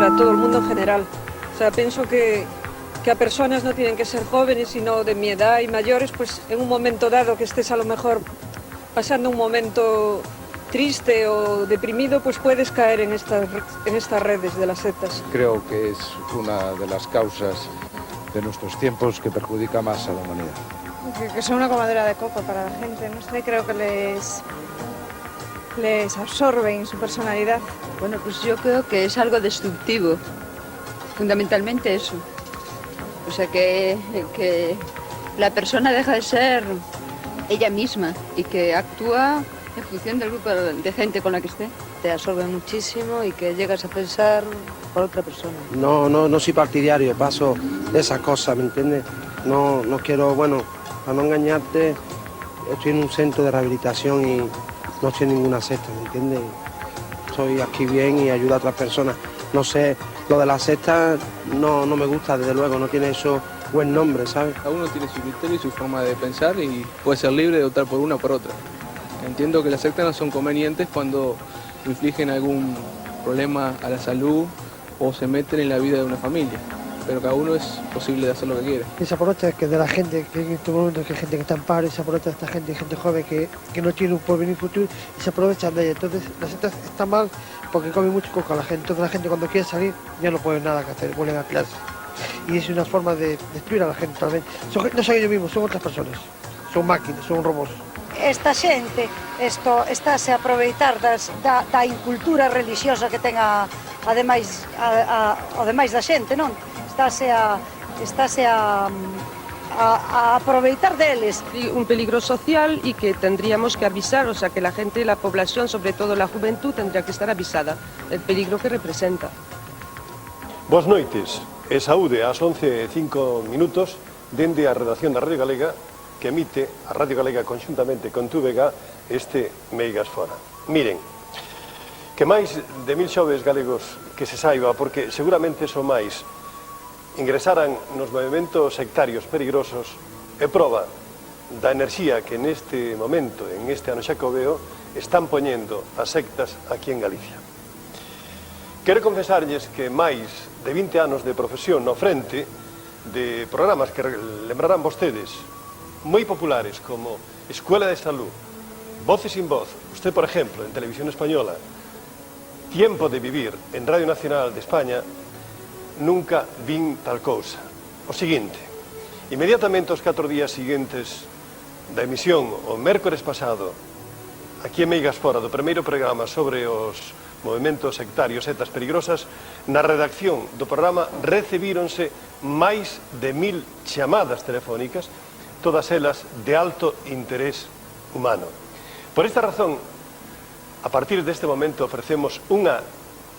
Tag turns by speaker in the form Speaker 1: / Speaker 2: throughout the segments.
Speaker 1: para todo el mundo en general. O sea, pienso que a personas no tienen que ser jóvenes, sino de mi edad y mayores, pues en un momento dado que estés a lo mejor pasando un momento triste o deprimido, pues puedes caer en estas redes de las sectas.
Speaker 2: Creo que es una de las causas de nuestros tiempos que perjudica más a la humanidad.
Speaker 3: Que son una comadera de coco para la gente, no sé, creo que les absorben su personalidad.
Speaker 4: Bueno, pues yo creo que es algo destructivo, fundamentalmente eso. O sea, que la persona deja de ser ella misma y que actúa en función del grupo de gente con la que esté.
Speaker 5: Te absorbe muchísimo y que llegas a pensar por otra persona.
Speaker 6: No soy partidario, paso de esas cosas, ¿me entiendes? No quiero, bueno, para no engañarte, estoy en un centro de rehabilitación y no estoy en ninguna secta, ¿me entiendes? Estoy aquí bien y ayudo a otras personas. No sé, lo de la secta no me gusta, desde luego, no tiene eso buen nombre, ¿sabes?
Speaker 7: Cada uno tiene su criterio y su forma de pensar y puede ser libre de optar por una o por otra. Entiendo que las sectas no son convenientes cuando infligen algún problema a la salud o se meten en la vida de una familia, pero cada uno es posible de hacer lo que quiere.
Speaker 8: Y se aprovecha que de la gente, que en estos momentos que hay gente que está en paro, y se aprovecha de esta gente joven que no tiene un porvenir futuro y se aprovechan de ella. Entonces las sectas están mal porque comen mucho coco a la gente. Entonces la gente cuando quiere salir ya no puede nada que hacer, vuelven a apilarse. Y es una forma de destruir a la gente también. No son ellos mismos, son otras personas, son máquinas, son robots.
Speaker 9: Esta xente estáse a aproveitar da incultura religiosa que ten ademais da xente, non? Estáse a aproveitar deles.
Speaker 1: Un peligro social y que tendríamos que avisar, o sea, que la gente, la población, sobre todo la juventud, tendría que estar avisada del peligro que representa.
Speaker 10: Boas noites, e saúde ás 11:05 dende a redacción da Radio Galega que emite a Radio Galega conxuntamente con TVG este Meigas Fora. Miren, que máis de 1000 xoves galegos que se saiba, porque seguramente son máis, ingresaran nos movimentos sectarios perigosos e proba da enerxía que neste momento, en este ano xacobeo, están poñendo as sectas aquí en Galicia. Quero confesarlles que máis de 20 anos de profesión no frente de programas que lembrarán vostedes moi populares como Escuela de Salud, Voces sin Voz, usted, por ejemplo, en Televisión Española, Tiempo de Vivir en Radio Nacional de España, nunca vin tal cousa. O seguinte, inmediatamente os 4 días seguintes da emisión, o mércores pasado, aquí en Meigas Fora, do primeiro programa sobre os movimentos sectarios, setas peligrosas, na redacción do programa recibíronse máis de 1000 chamadas telefónicas, todas elas de alto interés humano. Por esta razón, a partir deste momento ofrecemos unha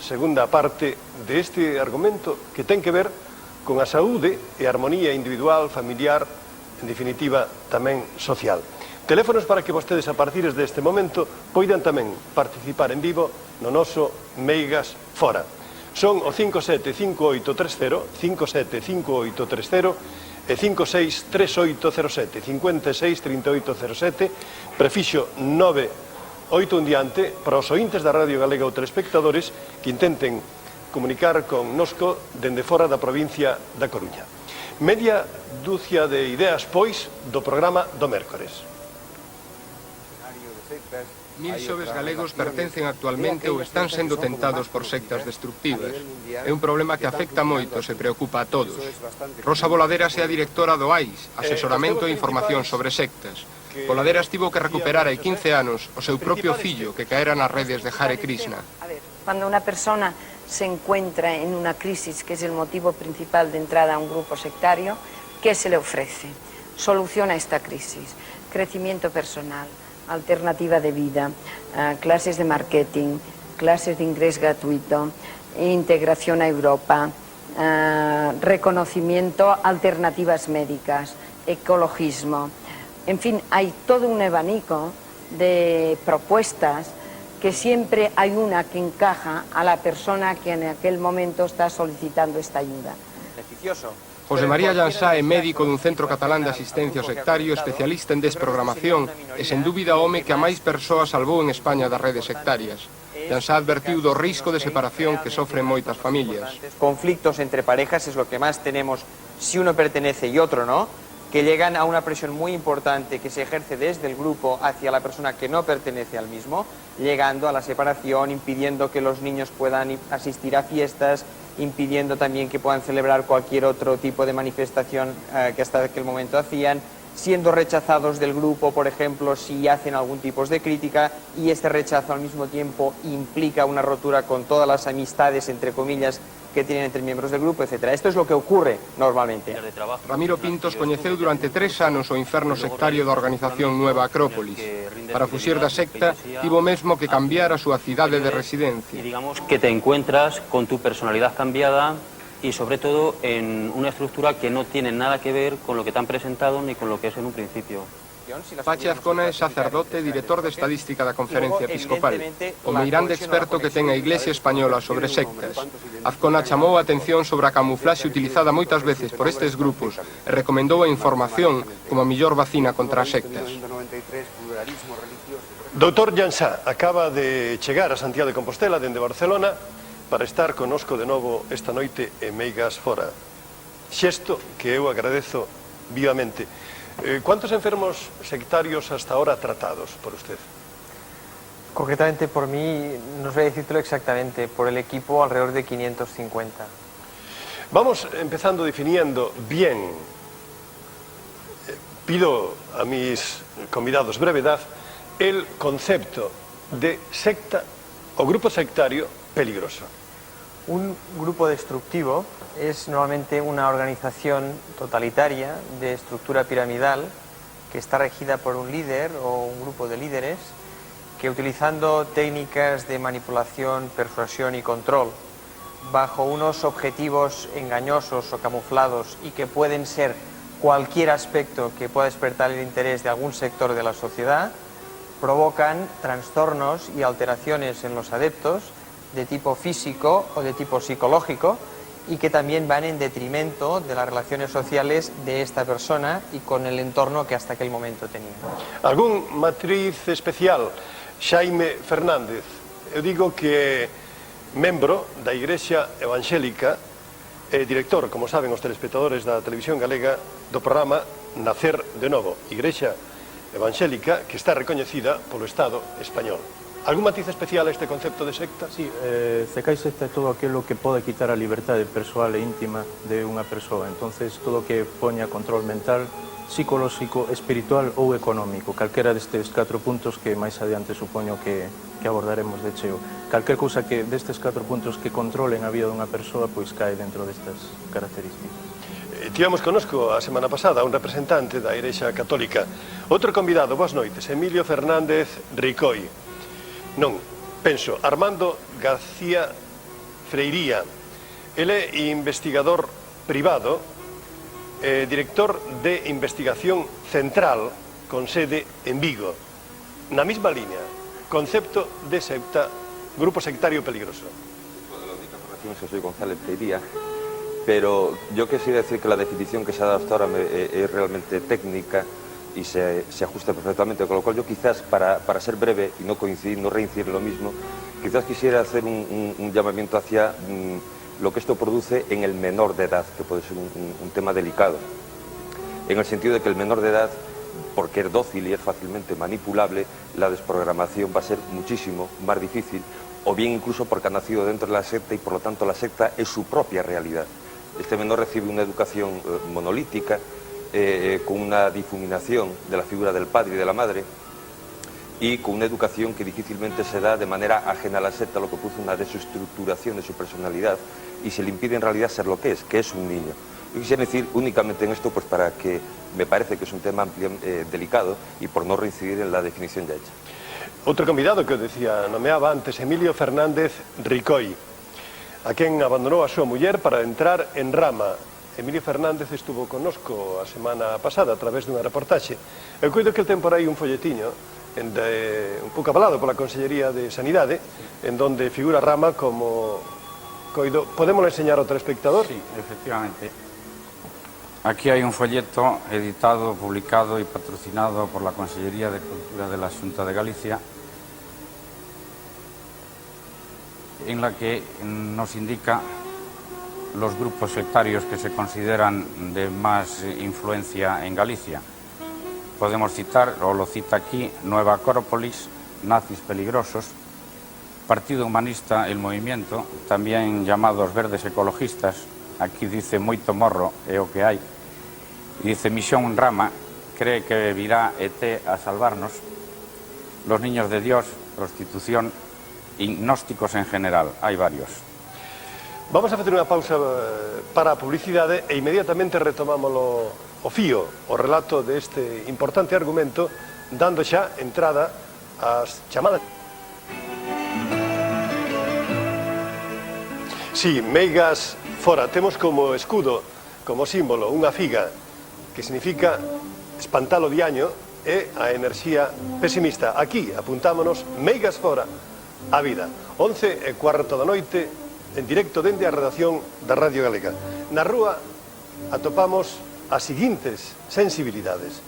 Speaker 10: segunda parte deste argumento que ten que ver con a saúde e a armonía individual, familiar, en definitiva, tamén social. Teléfonos para que vostedes a partir deste momento poidan tamén participar en vivo no noso Meigas Fora. Son o 575830, 575830, e 563807, 563807, prefixo 98 un diante, para os ointes da Radio Galega ou telespectadores que intenten comunicar con nosco dende fora da provincia da Coruña. Media dúcia de ideas, pois, do programa do mércores.
Speaker 11: 1000 xoves galegos pertencen actualmente ou están sendo tentados por sectas destructivas. É un problema que afecta moito, se preocupa a todos. Rosa Boladeras é a directora do AIS, Asesoramento e Información sobre Sectas. Boladeras tivo que recuperar hai 15 anos o seu propio fillo que caera nas redes de Hare Krishna.
Speaker 5: Cuando una persona se encuentra en una crisis, que es el motivo principal de entrada a un grupo sectario, ¿qué se le ofrece? Soluciona esta crisis, crecimiento personal, alternativa de vida, clases de marketing, clases de inglés gratuito, integración a Europa, reconocimiento, alternativas médicas, ecologismo. En fin, hay todo un abanico de propuestas que siempre hay una que encaja a la persona que en aquel momento está solicitando esta ayuda.
Speaker 12: Beneficioso.
Speaker 11: José María Llansá é médico dun centro catalán de asistencia ao sectario, especialista en desprogramación e sen dúbida o home que a máis persoas salvou en España das redes sectarias. Jansá advertiu do risco de separación que sofren moitas familias.
Speaker 12: Conflictos entre parejas es lo que más tenemos si uno pertenece y otro no, que llegan a una presión muy importante que se ejerce desde el grupo hacia la persona que no pertenece al mismo, llegando a la separación, impidiendo que los niños puedan asistir a fiestas, impidiendo también que puedan celebrar cualquier otro tipo de manifestación que hasta aquel momento hacían, siendo rechazados del grupo, por ejemplo, si hacen algún tipo de crítica, y este rechazo al mismo tiempo implica una rotura con todas las amistades, entre comillas, que tienen entre miembros del grupo, etc. Esto es lo que ocurre normalmente.
Speaker 11: Ramiro Pintos coñeceu durante 3 anos o inferno sectario da organización Nueva Acrópolis. Para fuxir da secta, tivo mesmo que cambiar a súa cidade de residencia.
Speaker 13: Digamos que te encuentras con tu personalidad cambiada y sobre todo en una estructura que no tiene nada que ver con lo que te han presentado ni con lo que es en un principio.
Speaker 11: Pachi Azcona é sacerdote e director de estadística da Conferencia Episcopal, o meirande experto que ten a Iglesia Española sobre sectas. Azcona chamou a atención sobre a camuflaxe utilizada moitas veces por estes grupos e recomendou a información como a mellor vacina contra as sectas.
Speaker 10: Doutor Jansá acaba de chegar a Santiago de Compostela dende Barcelona para estar conosco de novo esta noite en Meigas Fora. Xesto que eu agradezo vivamente. ¿Cuántos enfermos sectarios hasta ahora tratados por usted?
Speaker 12: Concretamente por mí, no sé decírtelo exactamente, por el equipo alrededor de 550.
Speaker 10: Vamos empezando definiendo bien, pido a mis convidados brevedad, el concepto de secta o grupo sectario peligroso.
Speaker 12: Un grupo destructivo es normalmente una organización totalitaria de estructura piramidal que está regida por un líder o un grupo de líderes que, utilizando técnicas de manipulación, persuasión y control bajo unos objetivos engañosos o camuflados y que pueden ser cualquier aspecto que pueda despertar el interés de algún sector de la sociedad, provocan trastornos y alteraciones en los adeptos de tipo físico o de tipo psicológico y que también van en detrimento de las relaciones sociales de esta persona y con el entorno que hasta aquel momento tenía.
Speaker 10: ¿Algún matriz especial? Xaime Fernández, eu digo que membro da Igrexa Evangélica e director, como saben os telespectadores da televisión galega, do programa Nacer de Novo, Igrexa Evangélica que está recoñecida polo Estado español. ¿Algún matiz especial a este concepto de secta?
Speaker 14: Sí, secai secta é todo aquilo que pode quitar a liberdade persoal e íntima de unha persoa. Entonces, todo que poña control mental, psicolóxico, espiritual ou económico. Calquera destes 4 puntos que máis adiante supoño que abordaremos de cheo. Calquer cousa que destes 4 puntos que controlen a vida dunha persoa, pois cae dentro destas características.
Speaker 10: Tivemos conosco a semana pasada un representante da Igrexa Católica. Outro convidado, boas noites, Emilio Fernández Ricoi. Non, penso, Armando García Freiría. Ele é investigador privado, director de investigación central con sede en Vigo. Na mesma línea, concepto de secta, grupo sectario peligroso.
Speaker 15: La única corrección es que soy González Freiría, pero yo quisiera decir que la definición que se ha dado hasta ahora es realmente técnica y se ajusta perfectamente, con lo cual yo quizás, para ser breve y no coincidir, no reincidir en lo mismo, quizás quisiera hacer un llamamiento hacia lo que esto produce en el menor de edad, que puede ser un tema delicado, en el sentido de que el menor de edad, porque es dócil y es fácilmente manipulable, la desprogramación va a ser muchísimo más difícil, o bien incluso porque ha nacido dentro de la secta y por lo tanto la secta es su propia realidad. Este menor recibe una educación monolítica, con una difuminación de la figura del padre y de la madre y con una educación que difícilmente se da de manera ajena a la secta, lo que produce una desestructuración de su personalidad y se le impide en realidad ser lo que es un niño. Yo quisiera decir únicamente en esto, pues para que me parece que es un tema delicado y por no reincidir en la definición ya hecha.
Speaker 10: Outro convidado que decía, nomeaba antes, Emilio Fernández Ricoi, a quen abandonou a súa muller para entrar en Rama. Emilio Fernández estuvo conosco a semana pasada a través dunha reportaxe. Eu coido que el ten por aí un folletiño un pouco avalado pola Consellería de Sanidade, en donde figura Rama como coido. Podémoslo enseñar ao telespectador?
Speaker 16: Sí, efectivamente. Aquí hai un folleto editado, publicado e patrocinado por la Consellería de Cultura de la Xunta de Galicia. en la que nos indica los grupos sectarios que se consideran de más influencia en Galicia. Podemos citar, o lo cita aquí, Nueva Acrópolis, Nazis Peligrosos, Partido Humanista El Movimiento, también llamados Verdes Ecologistas, aquí dice Moito Morro é o que hai, y dice Misión Rama, cree que virá ET a salvarnos, Los Niños de Dios, Prostitución, y gnósticos en general, hai varios.
Speaker 10: Vamos a facer unha pausa para a publicidade e inmediatamente retomamos o fío, o relato deste importante argumento, dando xa entrada ás chamadas. Sí, Meigas fora, temos como escudo, como símbolo, unha figa, que significa espantar o diaño e a enerxía pesimista. Aquí apuntámonos Meigas fora, a vida. 11:15 da noite, en directo dende a redacción da Radio Galega. Na rúa atopamos as seguintes sensibilidades.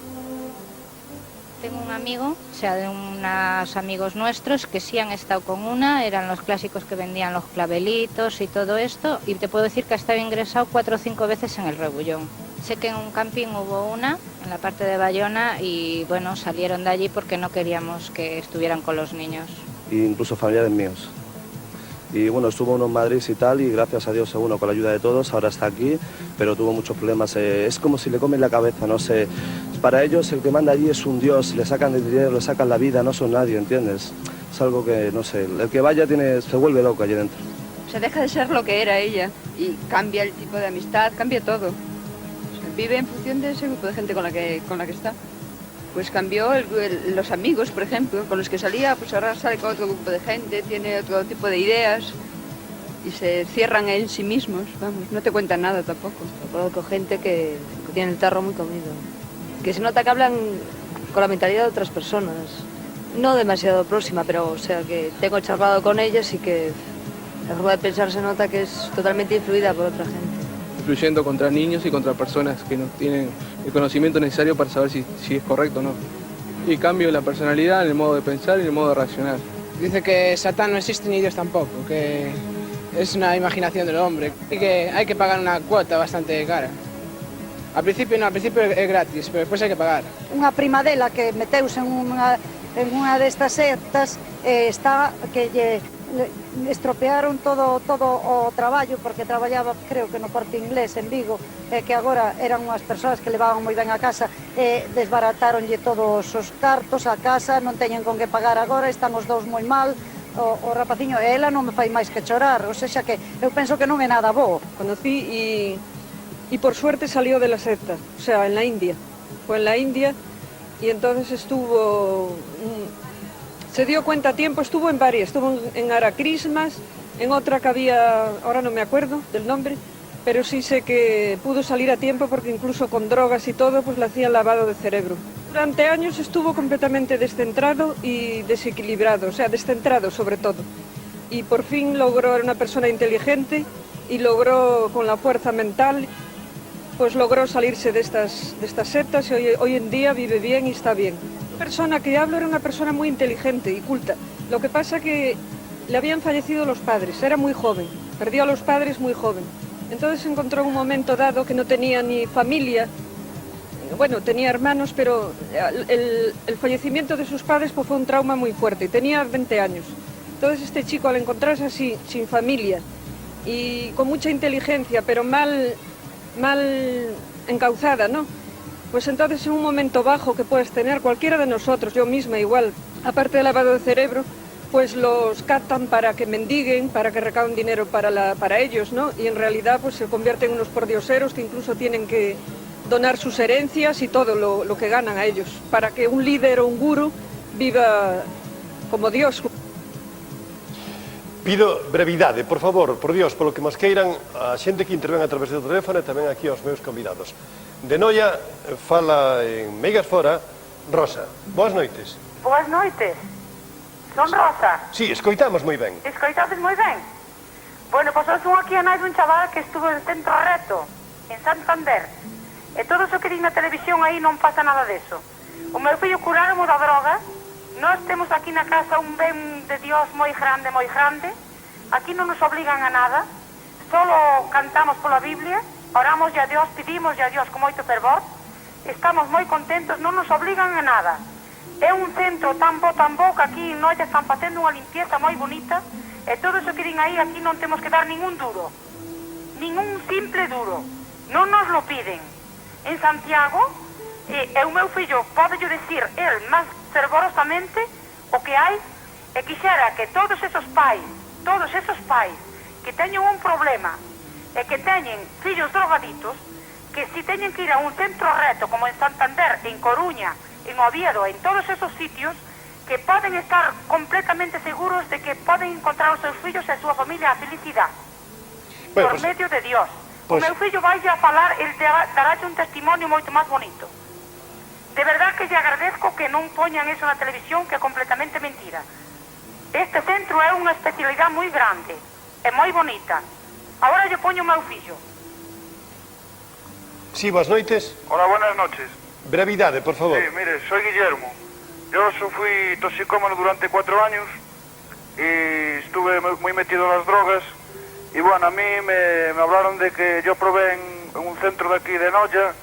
Speaker 17: Tengo un amigo, o sea, de unos amigos nuestros que sí han estado con una, eran los clásicos que vendían los clavelitos y todo esto, y te puedo decir que ha estado ingresado 4 o 5 veces en el Rebullón. Sé que en un camping hubo una, en la parte de Bayona, y bueno, salieron de allí porque no queríamos que estuvieran con los niños.
Speaker 18: Incluso familiares míos. Y bueno, estuvo uno en Madrid y tal, y gracias a Dios, uno con la ayuda de todos, ahora está aquí, pero tuvo muchos problemas. Es como si le comen la cabeza, no sé. Para ellos el que manda allí es un dios, le sacan el dinero, le sacan la vida, no son nadie, ¿entiendes? Es algo que, no sé, el que vaya se vuelve loco allí dentro.
Speaker 4: Se deja de ser lo que era ella y cambia el tipo de amistad, cambia todo. O sea, vive en función de ese grupo de gente con la que está. Pues cambió los amigos, por ejemplo, con los que salía, pues ahora sale con otro grupo de gente, tiene otro tipo de ideas y se cierran en sí mismos, vamos, no te cuentan nada tampoco.
Speaker 19: Conozco gente que tiene el tarro muy comido, que se nota que hablan con la mentalidad de otras personas, no demasiado próxima, pero o sea que tengo charlado con ellas y que la forma de pensar se nota que es totalmente influida por otra gente.
Speaker 7: Influyendo contra niños y contra personas que no tienen el conocimiento necesario para saber si es correcto o no. Y cambio la personalidad, en el modo de pensar y en el modo de reaccionar.
Speaker 20: Dice que Satán no existe ni Dios tampoco, que es una imaginación del hombre y que hay que pagar una cuota bastante cara. Al principio no, al principio é gratis, pero despois hai que pagar.
Speaker 9: Unha prima dela que meteuse en unha destas sectas está que lle estropearon todo o traballo porque traballaba, creo que no Corte Inglés en Vigo, que agora eran unhas persoas que levaban moi ben a casa e desbarataronlle todos os cartos a casa, non teñen con que pagar agora, están os dous moi mal. O rapaciño, e ela non me fai máis que chorar, o sea que eu penso que non é nada bo.
Speaker 1: Conocí y por suerte salió de la secta, o sea, en la India. Fue en la India y entonces se dio cuenta a tiempo, estuvo en varias, estuvo en Aracrismas, en otra que había, ahora no me acuerdo del nombre, pero sí sé que pudo salir a tiempo porque incluso con drogas y todo, pues le hacían lavado de cerebro. Durante años estuvo completamente descentrado y desequilibrado, o sea, descentrado sobre todo. Y por fin logró, era una persona inteligente y logró con la fuerza mental, pues logró salirse de estas sectas y hoy en día vive bien y está bien. La persona que hablo era una persona muy inteligente y culta. Lo que pasa que le habían fallecido los padres, era muy joven, perdió a los padres muy joven. Entonces se encontró en un momento dado que no tenía ni familia, bueno, tenía hermanos, pero el fallecimiento de sus padres pues, fue un trauma muy fuerte y tenía 20 años. Entonces este chico al encontrarse así, sin familia y con mucha inteligencia, pero mal encauzada, ¿no? Pues entonces en un momento bajo que puedes tener cualquiera de nosotros, yo misma igual, aparte del lavado de cerebro, pues los captan para que mendiguen, para que recauden dinero para ellos, ¿no? Y en realidad pues se convierten en unos pordioseros que incluso tienen que donar sus herencias y todo lo que ganan a ellos, para que un líder o un gurú viva como Dios.
Speaker 10: Pido brevidade, por favor, por Dios, polo que nos queiran a xente que interven a través do teléfono e tamén aquí aos meus convidados. De Noia fala en Meigas Fora, Rosa. Boas noites.
Speaker 21: Boas noites. Son Rosa.
Speaker 10: Sí, escoitamos moi ben.
Speaker 21: Escoitades moi ben. Bueno, pois eu son aquí a nai dun chaval que estuvo en Centro Reto, en Santander. E todo o que di na televisión aí non pasa nada deso. O meu fillo curaron da droga. Nós temos aquí na casa un ben de Dios moi grande, Aquí non nos obligan a nada, solo cantamos pola Biblia, oramos a Dios, pedimos a Dios con moito fervor, estamos moi contentos, non nos obligan a nada. É un centro tan bo que aquí nós están facendo unha limpieza moi bonita, e todo iso que din aí, aquí non temos que dar ningún duro, ningún simple duro, non nos lo piden. En Santiago, e o meu fillo pode yo decir, el máis fervorosamente, o que hai, e quixera que todos esos pais que teñen un problema e que teñen fillos drogaditos, que si teñen que ir a un centro reto como en Santander, en Coruña, en Oviedo, en todos esos sitios, que poden estar completamente seguros de que poden encontrar os seus fillos e a súa familia a felicidade, por medio de Dios. O meu fillo vai a falar, el dará un testimonio moito máis bonito. De verdad que lle agradezco que non poñan eso na televisión, que é completamente mentira. Este centro é unha especialidade moi grande, é moi bonita. Agora lle poño o meu fillo.
Speaker 10: Sí, boas noites.
Speaker 2: Hola, buenas noches.
Speaker 10: Brevidade, por favor.
Speaker 2: Sí, mire, soy Guillermo. Yo fui toxicómano durante 4 años y estuve muy metido en las drogas. Y bueno, a mí me hablaron de que yo probé en un centro de aquí de Noya.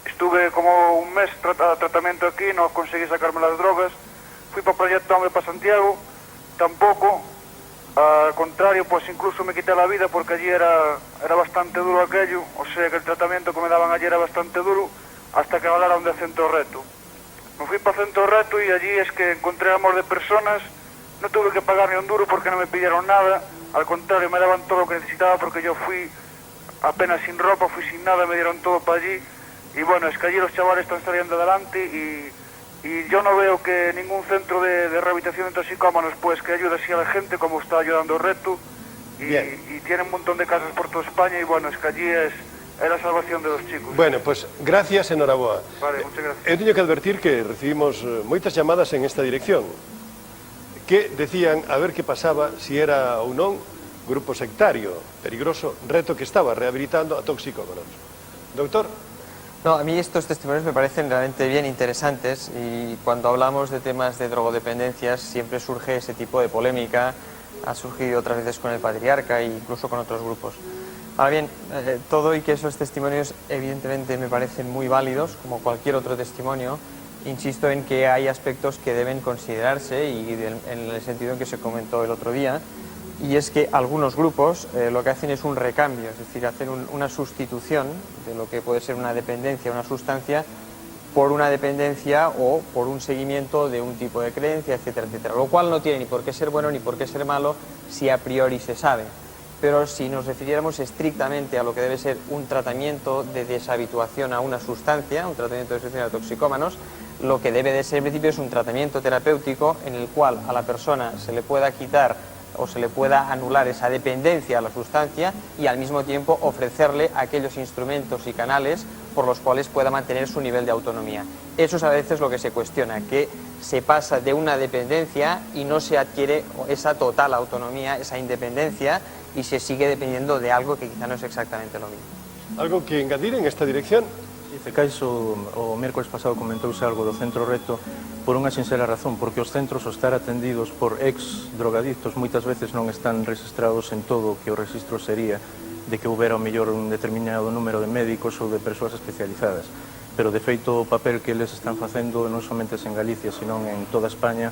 Speaker 2: Estuve como un mes tratamiento aquí, no conseguí sacarme las drogas. Fui para Proyecto Hombre, para Santiago, tampoco. Al contrario, pues incluso me quité la vida porque allí era bastante duro aquello. O sea que el tratamiento que me daban allí era bastante duro, hasta que hablaron de Centro Reto. Me fui para Centro Reto y allí es que encontré amor de personas. No tuve que pagar ni un duro porque no me pidieron nada. Al contrario, me daban todo lo que necesitaba porque yo fui apenas sin ropa, fui sin nada, me dieron todo para allí. Y bueno, es que allí los chavales están saliendo adelante y yo no veo que ningún centro de rehabilitación de toxicómanos pues que ayude así a la gente como está ayudando Reto. Y tiene un montón de casas por toda España y bueno, es que allí es la salvación de los chicos.
Speaker 10: Bueno, pues gracias, enhoraboa.
Speaker 2: Vale, muchas gracias.
Speaker 10: Eu teño que advertir que recibimos moitas llamadas en esta dirección que decían a ver que pasaba si era ou non grupo sectario, peligroso, Reto que estaba rehabilitando a toxicómanos. Doctor.
Speaker 12: No, a mí estos testimonios me parecen realmente bien interesantes y cuando hablamos de temas de drogodependencias siempre surge ese tipo de polémica, ha surgido otras veces con el patriarca e incluso con otros grupos. Ahora bien, todo y que esos testimonios evidentemente me parecen muy válidos, como cualquier otro testimonio, insisto en que hay aspectos que deben considerarse y en el sentido en que se comentó el otro día, y es que algunos grupos lo que hacen es un recambio, es decir, hacen una sustitución de lo que puede ser una dependencia, una sustancia, por una dependencia o por un seguimiento de un tipo de creencia, etcétera, etcétera. Lo cual no tiene ni por qué ser bueno ni por qué ser malo si a priori se sabe. Pero si nos refiriéramos estrictamente a lo que debe ser un tratamiento de deshabituación a una sustancia, un tratamiento de deshabituación a toxicómanos, lo que debe de ser en principio es un tratamiento terapéutico en el cual a la persona se le pueda quitar o se le pueda anular esa dependencia a la sustancia y al mismo tiempo ofrecerle aquellos instrumentos y canales por los cuales pueda mantener su nivel de autonomía. Eso es a veces lo que se cuestiona, que se pasa de una dependencia y no se adquiere esa total autonomía, esa independencia, y se sigue dependiendo de algo que quizá no es exactamente lo mismo.
Speaker 10: Algo que engadir en esta dirección?
Speaker 14: Dice Caixo, o miércoles pasado comentouse algo do Centro Reto por unha sincera razón, porque os centros ao estar atendidos por ex drogadictos moitas veces non están registrados en todo o que o registro sería de que houbera o mellor un determinado número de médicos ou de persoas especializadas, pero de feito o papel que eles están facendo non somente en Galicia, senón en toda España,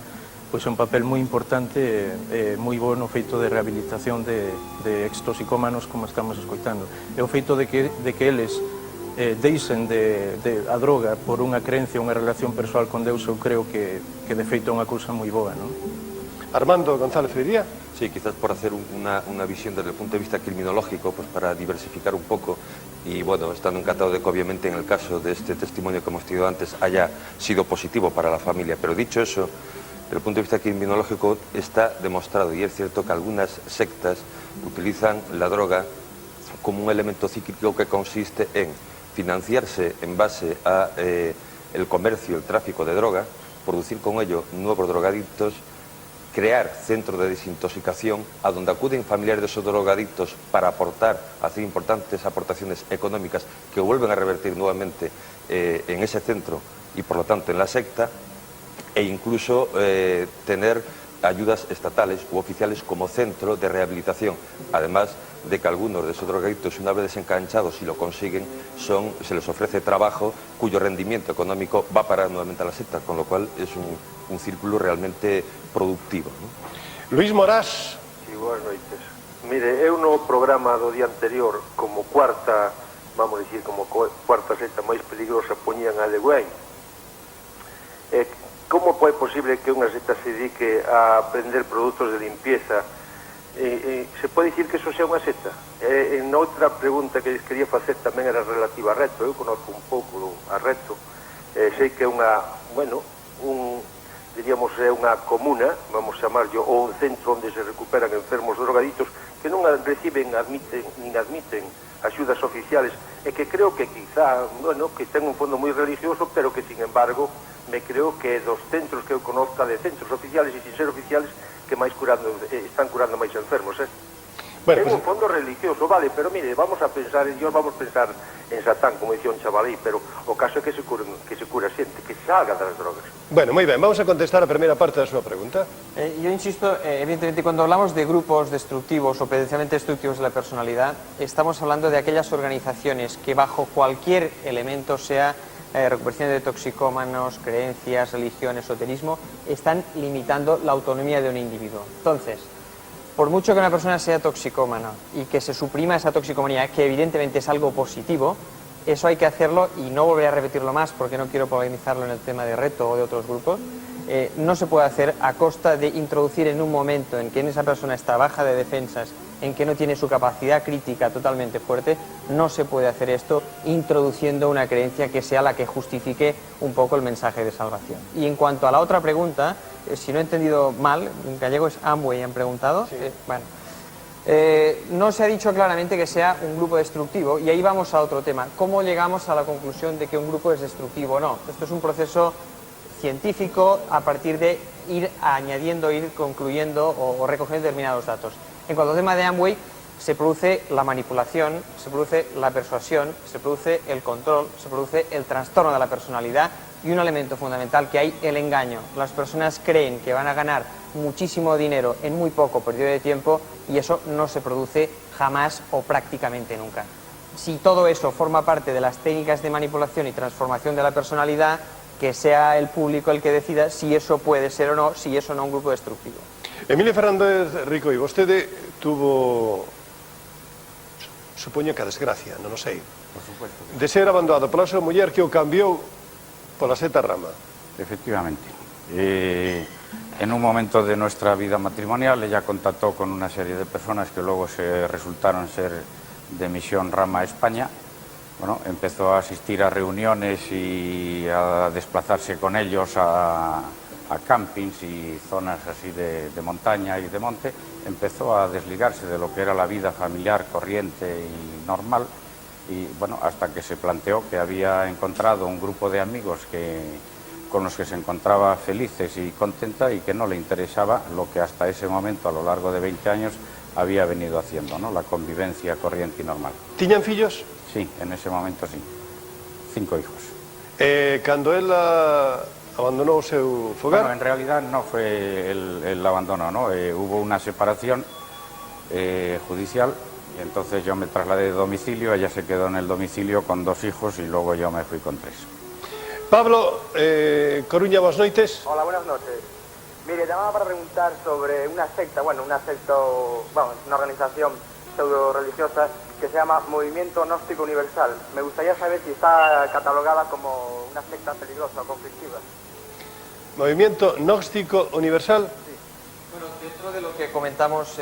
Speaker 14: pois é un papel moi importante, moi bo no feito de rehabilitación de ex-toxicómanos como estamos escoitando. É o feito de que eles deixen a droga por unha creencia, unha relación persoal con Deus, eu creo que de feito é unha cousa moi boa, non?
Speaker 10: Armando González Freiría.
Speaker 15: Sí, quizás por hacer una visión desde el punto de vista criminológico, pues para diversificar un poco, y bueno, estando encantado de que obviamente en el caso de este testimonio que hemos tenido antes haya sido positivo para la familia, pero dicho eso, desde el punto de vista criminológico está demostrado, y es cierto que algunas sectas utilizan la droga como un elemento cíclico que consiste en financiarse en base a el comercio, el tráfico de droga, producir con ello nuevos drogadictos, crear centros de desintoxicación a donde acuden familiares de esos drogadictos para hacer importantes aportaciones económicas que vuelven a revertir nuevamente en ese centro y por lo tanto en la secta, e incluso tener ayudas estatales u oficiales como centro de rehabilitación, además de que algunos de esos drogadictos, una vez desenganchados, si lo consiguen, se les ofrece trabajo cuyo rendimiento económico va a parar nuevamente a la secta, con lo cual es un círculo realmente productivo, ¿no?
Speaker 10: Luis Morás.
Speaker 3: Sí, boas noites. Mire, eu no programa do día anterior, como cuarta, vamos dicir, como cuarta secta máis peligrosa, poñían a de Güen. Como é posible que unha secta se dedique a vender produtos de limpieza? Se pode dicir que eso sea unha secta? En outra pregunta que les quería facer tamén era relativa a Reto. Eu conozco un pouco a Reto. Sei que é unha, bueno, diríamos, é unha comuna, vamos chamarlo, ou un centro onde se recuperan enfermos drogaditos que non reciben, nin admiten axudas oficiales, e que creo que quizá, bueno, que ten un fondo moi religioso, pero que, sin embargo, me creo que dos centros que eu conozca, de centros oficiales e sin ser oficiales, que máis están curando máis enfermos, Bueno, ten un fondo religioso, vale, pero mire, vamos a pensar en Dios, vamos a pensar en Satán, como dicía un chavalí, pero o caso é que se cura xente, que salga das drogas.
Speaker 10: Bueno, moi ben, vamos a contestar a primeira parte da súa pregunta.
Speaker 12: Yo insisto, evidentemente, cuando hablamos de grupos destructivos o potencialmente destructivos de la personalidad, estamos hablando de aquellas organizaciones que bajo cualquier elemento, sea recuperación de toxicómanos, creencias, religión, esoterismo, están limitando la autonomía de un individuo. Entonces, por mucho que una persona sea toxicómana y que se suprima esa toxicomanía, que evidentemente es algo positivo, eso hay que hacerlo, y no volveré a repetirlo más porque no quiero polemizarlo en el tema de Reto o de otros grupos. No se puede hacer a costa de introducir en un momento en que esa persona está baja de defensas, en que no tiene su capacidad crítica totalmente fuerte. No se puede hacer esto introduciendo una creencia que sea la que justifique un poco el mensaje de salvación. Y en cuanto a la otra pregunta, si no he entendido mal, en gallego es Amway, han preguntado. Sí. No se ha dicho claramente que sea un grupo destructivo, y ahí vamos a otro tema. ¿Cómo llegamos a la conclusión de que un grupo es destructivo o no? Esto es un proceso científico a partir de ir añadiendo, ir concluyendo o recogiendo determinados datos. En cuanto al tema de Amway, se produce la manipulación, se produce la persuasión, se produce el control, se produce el trastorno de la personalidad, y un elemento fundamental que hay, el engaño. Las personas creen que van a ganar muchísimo dinero en muy poco periodo de tiempo, y eso no se produce jamás o prácticamente nunca. Si todo eso forma parte de las técnicas de manipulación y transformación de la personalidad, que sea el público el que decida si eso puede ser o no, si eso no es un grupo destructivo.
Speaker 10: Emilio Fernández Rico, e vostede tuvo, supoño que a desgracia, non o sei,
Speaker 16: por supuesto,
Speaker 10: de ser abandonado pola súa muller, que o cambiou pola seta rama.
Speaker 16: Efectivamente. En un momento de nuestra vida matrimonial, ella contactó con una serie de personas que luego se resultaron ser de Misión Rama España. Bueno, empezó a asistir a reuniones y a desplazarse con ellos a campings y zonas así de montaña y de monte. Empezó a desligarse de lo que era la vida familiar corriente y normal, y bueno, hasta que se planteó que había encontrado un grupo de amigos con los que se encontraba felices y contenta, y que no le interesaba lo que hasta ese momento, a lo largo de 20 años, había venido haciendo, ¿no? La convivencia corriente y normal.
Speaker 10: ¿Tiñan fillos?
Speaker 16: Sí, en ese momento sí. 5 hijos.
Speaker 10: Cando ela abandonou o seu fogar?
Speaker 16: Bueno, en realidad no fue el abandono, ¿no? Hubo una separación judicial, y entonces yo me trasladé de domicilio, ella se quedó en el domicilio con 2 hijos, y luego yo me fui con 3.
Speaker 10: Pablo, Coruña, buenas noches.
Speaker 22: Hola, buenas noches. Mire, llamaba para preguntar sobre una secta, una organización pseudo-religiosa que se llama Movimiento Gnóstico Universal. Me gustaría saber si está catalogada como una secta peligrosa o conflictiva.
Speaker 10: ¿Movimiento Gnóstico Universal?
Speaker 22: Sí.
Speaker 12: Bueno, dentro de lo que comentamos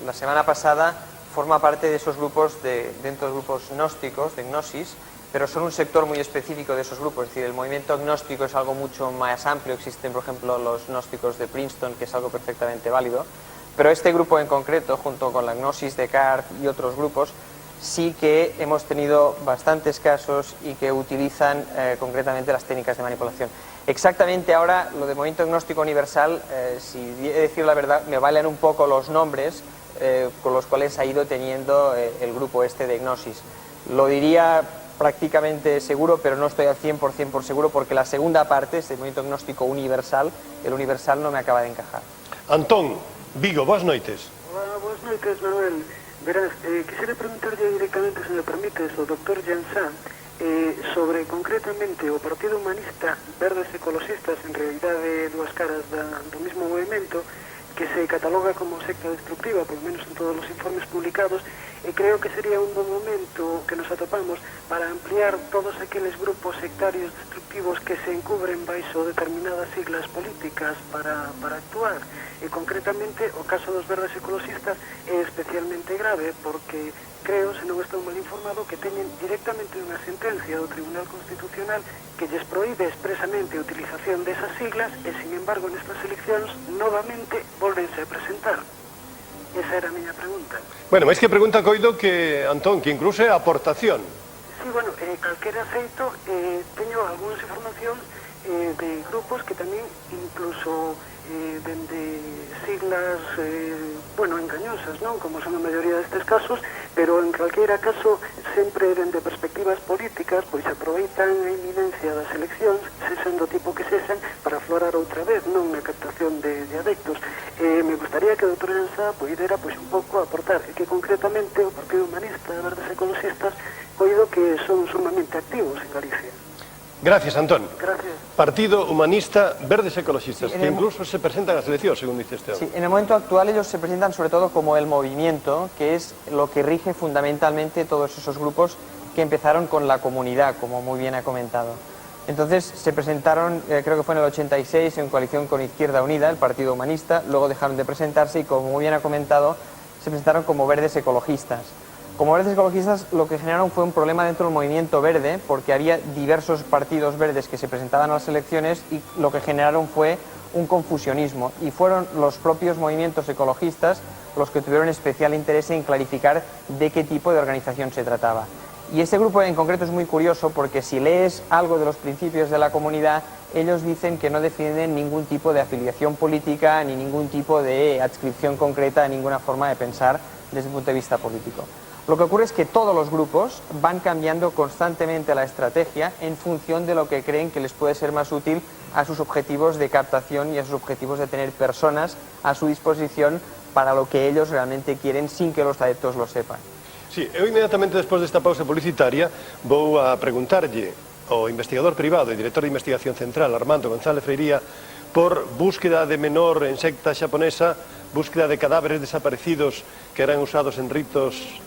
Speaker 12: la semana pasada, forma parte de esos grupos, dentro de grupos gnósticos, de gnosis, pero son un sector muy específico de esos grupos. Es decir, el movimiento gnóstico es algo mucho más amplio. Existen, por ejemplo, los gnósticos de Princeton, que es algo perfectamente válido. Pero este grupo en concreto, junto con la Gnosis de Descartes y otros grupos, sí que hemos tenido bastantes casos y que utilizan concretamente las técnicas de manipulación. Exactamente ahora, lo de Movimiento Gnóstico Universal, si he de decir la verdad, me valen un poco los nombres con los cuales ha ido teniendo el grupo este de Gnosis. Lo diría prácticamente seguro, pero no estoy al 100% por seguro, porque la segunda parte, este movimiento gnóstico universal, el universal no me acaba de encajar.
Speaker 10: Antón, Vigo, boas noites.
Speaker 6: Hola, boas noites, Manuel. Verás, quisiera preguntarlle directamente, se me permites, ao Dr. Jansá, sobre concretamente o Partido Humanista Verdes Ecologistas, en realidade dúas caras do mismo movimento, que se cataloga como secta destructiva, por lo menos en todos os informes publicados, e creo que sería un bom momento que nos atopamos para ampliar todos aqueles grupos sectarios destructivos que se encubren baixo determinadas siglas políticas para actuar. E concretamente o caso dos Verdes Ecologistas é especialmente grave porque creo, se non estou mal informado, que teñen directamente unha sentencia do Tribunal Constitucional que lles proíbe expresamente a utilización desas siglas e, sin embargo, nestas eleccións novamente volvense a presentar. Esa era a miña pregunta.
Speaker 10: Bueno, máis que pregunta coido que, Antón, que incluso é a aportación.
Speaker 6: Sí, bueno, calquera feito, teño algunhas informacións de grupos que tamén incluso dende siglas, bueno, engañosas, non? Como son a maioría destes casos, pero en calquera caso, sempre dende perspectivas políticas, pois aproveitan a inminencia das eleccións, sexan do tipo que sexan, para aflorar outra vez, non? Na captación de adeptos. Me gustaría que o Dr. Jansá poidera, pois, un pouco aportar, que concretamente o Partido Humanista de Verdes Ecologistas coido que son sumamente activos en Galicia.
Speaker 10: Gracias, Antón.
Speaker 6: Gracias.
Speaker 10: Partido Humanista Verdes Ecologistas,
Speaker 12: Sí,
Speaker 10: que incluso se presentan a las elecciones, según dice este hombre.
Speaker 12: Sí, en el momento actual ellos se presentan sobre todo como el movimiento, que es lo que rige fundamentalmente todos esos grupos que empezaron con la comunidad, como muy bien ha comentado. Entonces se presentaron, creo que fue en el 86, en coalición con Izquierda Unida, el Partido Humanista, luego dejaron de presentarse y, como muy bien ha comentado, se presentaron como Verdes Ecologistas. Como Verdes Ecologistas lo que generaron fue un problema dentro del movimiento verde, porque había diversos partidos verdes que se presentaban a las elecciones y lo que generaron fue un confusionismo. Y fueron los propios movimientos ecologistas los que tuvieron especial interés en clarificar de qué tipo de organización se trataba. Y este grupo en concreto es muy curioso porque si lees algo de los principios de la comunidad, ellos dicen que no defienden ningún tipo de afiliación política ni ningún tipo de adscripción concreta a ninguna forma de pensar desde el punto de vista político. Lo que ocurre es que todos los grupos van cambiando constantemente la estrategia en función de lo que creen que les puede ser más útil a sus objetivos de captación y a sus objetivos de tener personas a su disposición para lo que ellos realmente quieren sin que los adeptos lo sepan.
Speaker 10: Sí, eu inmediatamente despois desta pausa publicitaria vou a preguntarlle ao investigador privado e director de investigación central Armando González Freiría por búsqueda de menor en secta xaponesa, búsqueda de cadáveres desaparecidos que eran usados en ritos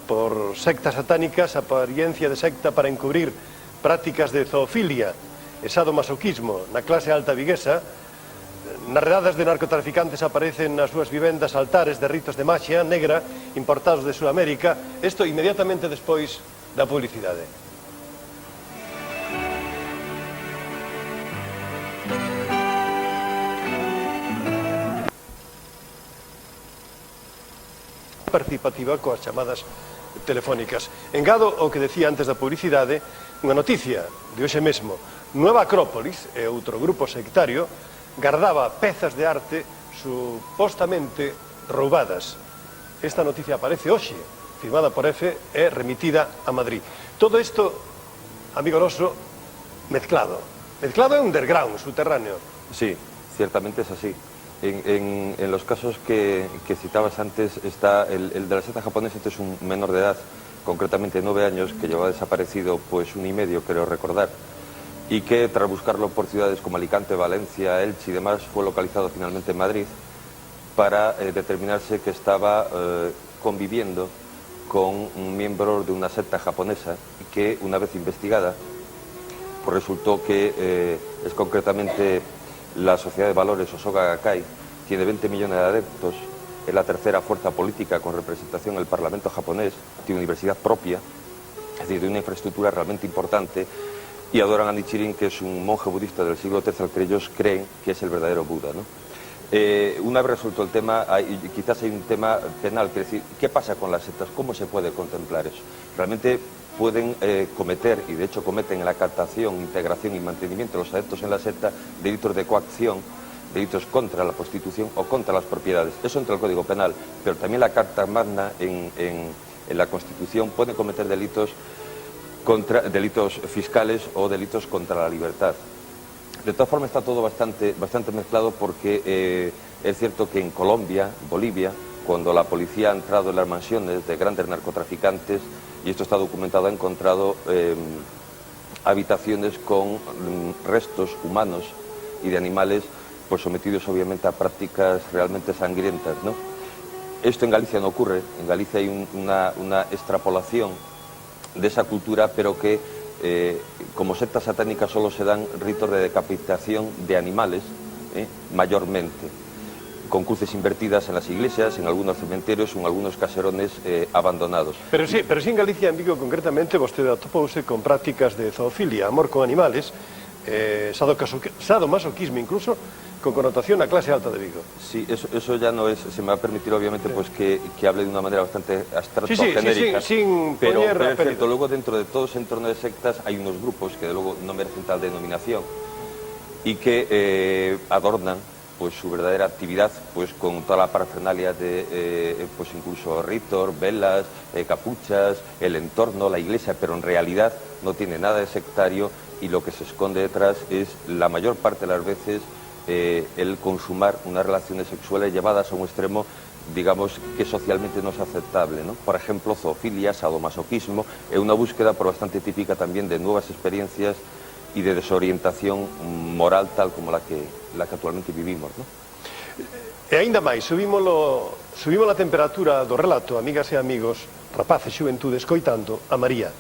Speaker 10: por sectas satánicas, apariencia de secta para encubrir prácticas de zoofilia e sadomasoquismo na clase alta viguesa. Nas redadas de narcotraficantes aparecen nas súas vivendas altares de ritos de maxia negra importados de Sudamérica. Isto inmediatamente despois da publicidade. Participativa coas chamadas telefónicas. Engado o que decía antes da publicidade, unha noticia de hoxe mesmo. Nueva Acrópolis, e outro grupo sectario, guardaba pezas de arte supostamente roubadas. Esta noticia aparece hoxe, firmada por EFE e remitida a Madrid. Todo isto, amigo noso, mezclado. Mezclado é underground, subterráneo.
Speaker 15: Sí, ciertamente es así. En los casos que citabas antes, está el de la secta japonesa. Este es un menor de edad, concretamente 9 años, que llevaba desaparecido pues 1 y medio, creo recordar, y que tras buscarlo por ciudades como Alicante, Valencia, Elche y demás, fue localizado finalmente en Madrid para determinarse que estaba conviviendo con un miembro de una secta japonesa y que, una vez investigada, pues resultó que es concretamente la Sociedad de Valores Osoga Gakkai, tiene 20 millones de adeptos, es la tercera fuerza política con representación en el Parlamento japonés, tiene universidad propia, es decir, de una infraestructura realmente importante, y adoran a Nichiren, que es un monje budista del siglo III al que ellos creen que es el verdadero Buda, ¿no? Una vez resuelto el tema, quizás hay un tema penal, que es decir, ¿qué pasa con las sectas? ¿Cómo se puede contemplar eso? Realmente pueden cometer, y de hecho cometen en la captación, integración y mantenimiento de los adeptos en la secta, delitos de coacción, delitos contra la prostitución o contra las propiedades. Eso entra en el Código Penal, pero también la Carta Magna en la Constitución puede cometer delitos contra delitos fiscales o delitos contra la libertad. De todas formas está todo bastante mezclado porque es cierto que en Colombia, Bolivia, cuando la policía ha entrado en las mansiones de grandes narcotraficantes, y esto está documentado, ha encontrado habitaciones con restos humanos y de animales pues sometidos obviamente a prácticas realmente sangrientas, ¿no? Esto en Galicia no ocurre. En Galicia hay una extrapolación de esa cultura, pero que como secta satánica solo se dan ritos de decapitación de animales, mayormente, con cruces invertidas en las iglesias, en algunos cementerios o en algunos caserones abandonados.
Speaker 10: Pero sí en Galicia, en Vigo concretamente, vostede atopouse con prácticas de zoofilia, amor con animales, sadomasoquismo incluso, con connotación a clase alta de Vigo.
Speaker 15: Sí, eso ya no es, se me va a permitir obviamente pues que hable de una manera bastante abstracto-genérica, pero es cierto, luego dentro de todo ese entorno de sectas hay unos grupos que de luego no merecen tal denominación y que adornan pues su verdadera actividad pues con toda la parafernalia de pues incluso ritos, velas, capuchas, el entorno, la iglesia, pero en realidad no tiene nada de sectario y lo que se esconde detrás es la mayor parte de las veces el consumar unas relaciones sexuales llevadas a un extremo, digamos, que socialmente no es aceptable, ¿no? Por ejemplo, zoofilia, sadomasoquismo, es una búsqueda por bastante típica también de nuevas experiencias y de desorientación moral tal como la que actualmente vivimos, ¿no?
Speaker 10: E aínda máis, subimos a temperatura do relato, amigas e amigos, rapaces, xuventude, escoitando a María.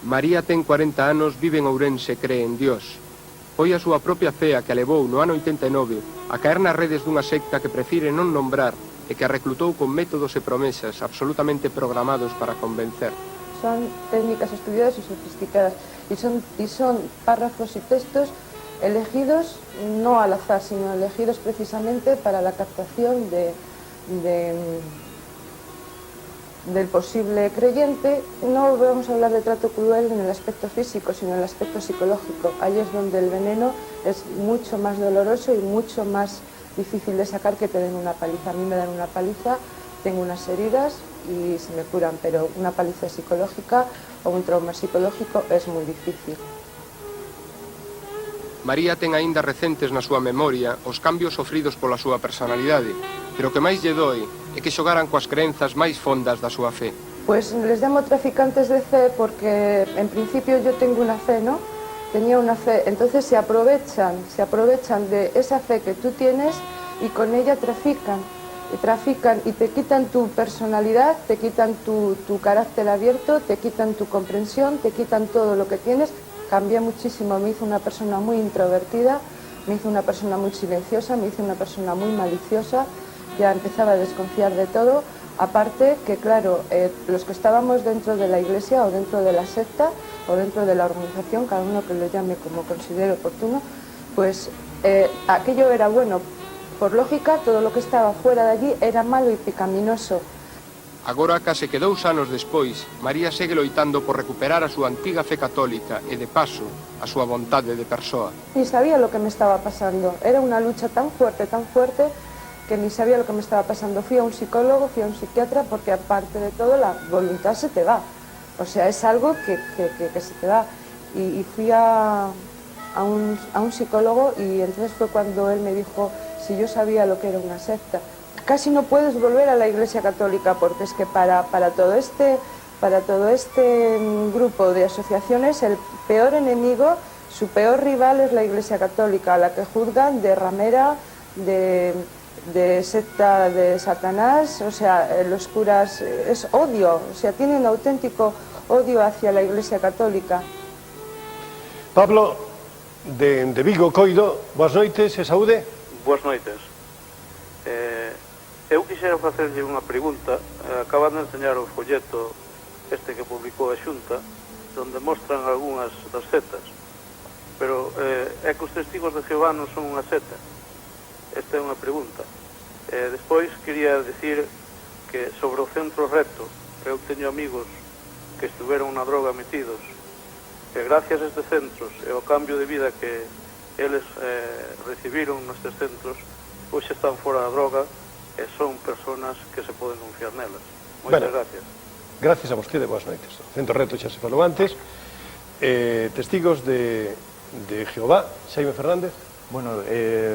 Speaker 11: María ten 40 anos, vive en Ourense, cree en Dios. Foi a súa propia fe a que a levou no ano 89 a caer nas redes dunha secta que prefire non nombrar e que a reclutou con métodos e promesas absolutamente programados para convencer.
Speaker 5: Son técnicas estudiadas y sofisticadas y son párrafos y textos elegidos no al azar, sino elegidos precisamente para la captación del posible creyente. No vamos a hablar de trato cruel en el aspecto físico, sino en el aspecto psicológico. Ahí es donde el veneno es mucho más doloroso y mucho más difícil de sacar que te den una paliza. A mí me dan una paliza, tengo unas heridas y se me curan, pero una paliza psicológica o un trauma psicológico es muy difícil.
Speaker 11: María ten aínda recentes na súa memoria os cambios sofridos pola súa personalidade, pero o que máis lle doi é que xogaran coas crenzas máis fondas da súa fe.
Speaker 5: Pues les llamo traficantes de fe porque en principio yo tengo una fe, ¿no? Tenía una fe, entonces se aprovechan de esa fe que tú tienes y con ella trafican y te quitan tu personalidad, te quitan tu carácter abierto, te quitan tu comprensión, te quitan todo lo que tienes. Cambié muchísimo, me hizo una persona muy introvertida, me hizo una persona muy silenciosa, me hizo una persona muy maliciosa, ya empezaba a desconfiar de todo. Aparte que, claro, los que estábamos dentro de la iglesia o dentro de la secta o dentro de la organización, cada uno que lo llame como considere oportuno, pues aquello era bueno. Por lógica, todo lo que estaba fuera de allí era malo y pecaminoso.
Speaker 11: Agora, case que 2 anos despois, María segue loitando por recuperar a súa antiga fe católica e, de paso, a súa vontade de persoa.
Speaker 5: Ni sabía lo que me estaba pasando. Era una lucha tan fuerte, que ni sabía lo que me estaba pasando. Fui a un psicólogo, fui a un psiquiatra, porque aparte de todo la voluntad se te va. O sea, es algo que se te va. Y fui a un psicólogo y entonces fue cuando él me dijo si yo sabía lo que era una secta. Casi no puedes volver a la Iglesia Católica porque es que para todo este grupo de asociaciones el peor enemigo, su peor rival es la Iglesia Católica, a la que juzgan de ramera, de secta de Satanás, o sea, los curas, es odio, o sea, tienen auténtico odio hacia la Iglesia Católica.
Speaker 10: Pablo, de Vigo, Coido, boas noites e saúde.
Speaker 8: Boas noites. Eu quixera facerlle unha pregunta. Acaban de enseñar o folleto este que publicou a Xunta, onde mostran algunhas das sectas, pero é que os testigos de Jehová non son unha secta. Esta é unha pregunta. Despois quería decir que sobre o centro recto, eu teño amigos que estuveron na droga metidos, e gracias a estes centros e ao cambio de vida que eles recibiron nestes centros, hoxe están fora da droga e son personas que se poden confiar nelas. Moitas gracias.
Speaker 10: gracias a vostede, boas noites. O Centro Reto xa se falou antes. Testigos de Jehová, Xaime Fernández.
Speaker 14: Bueno,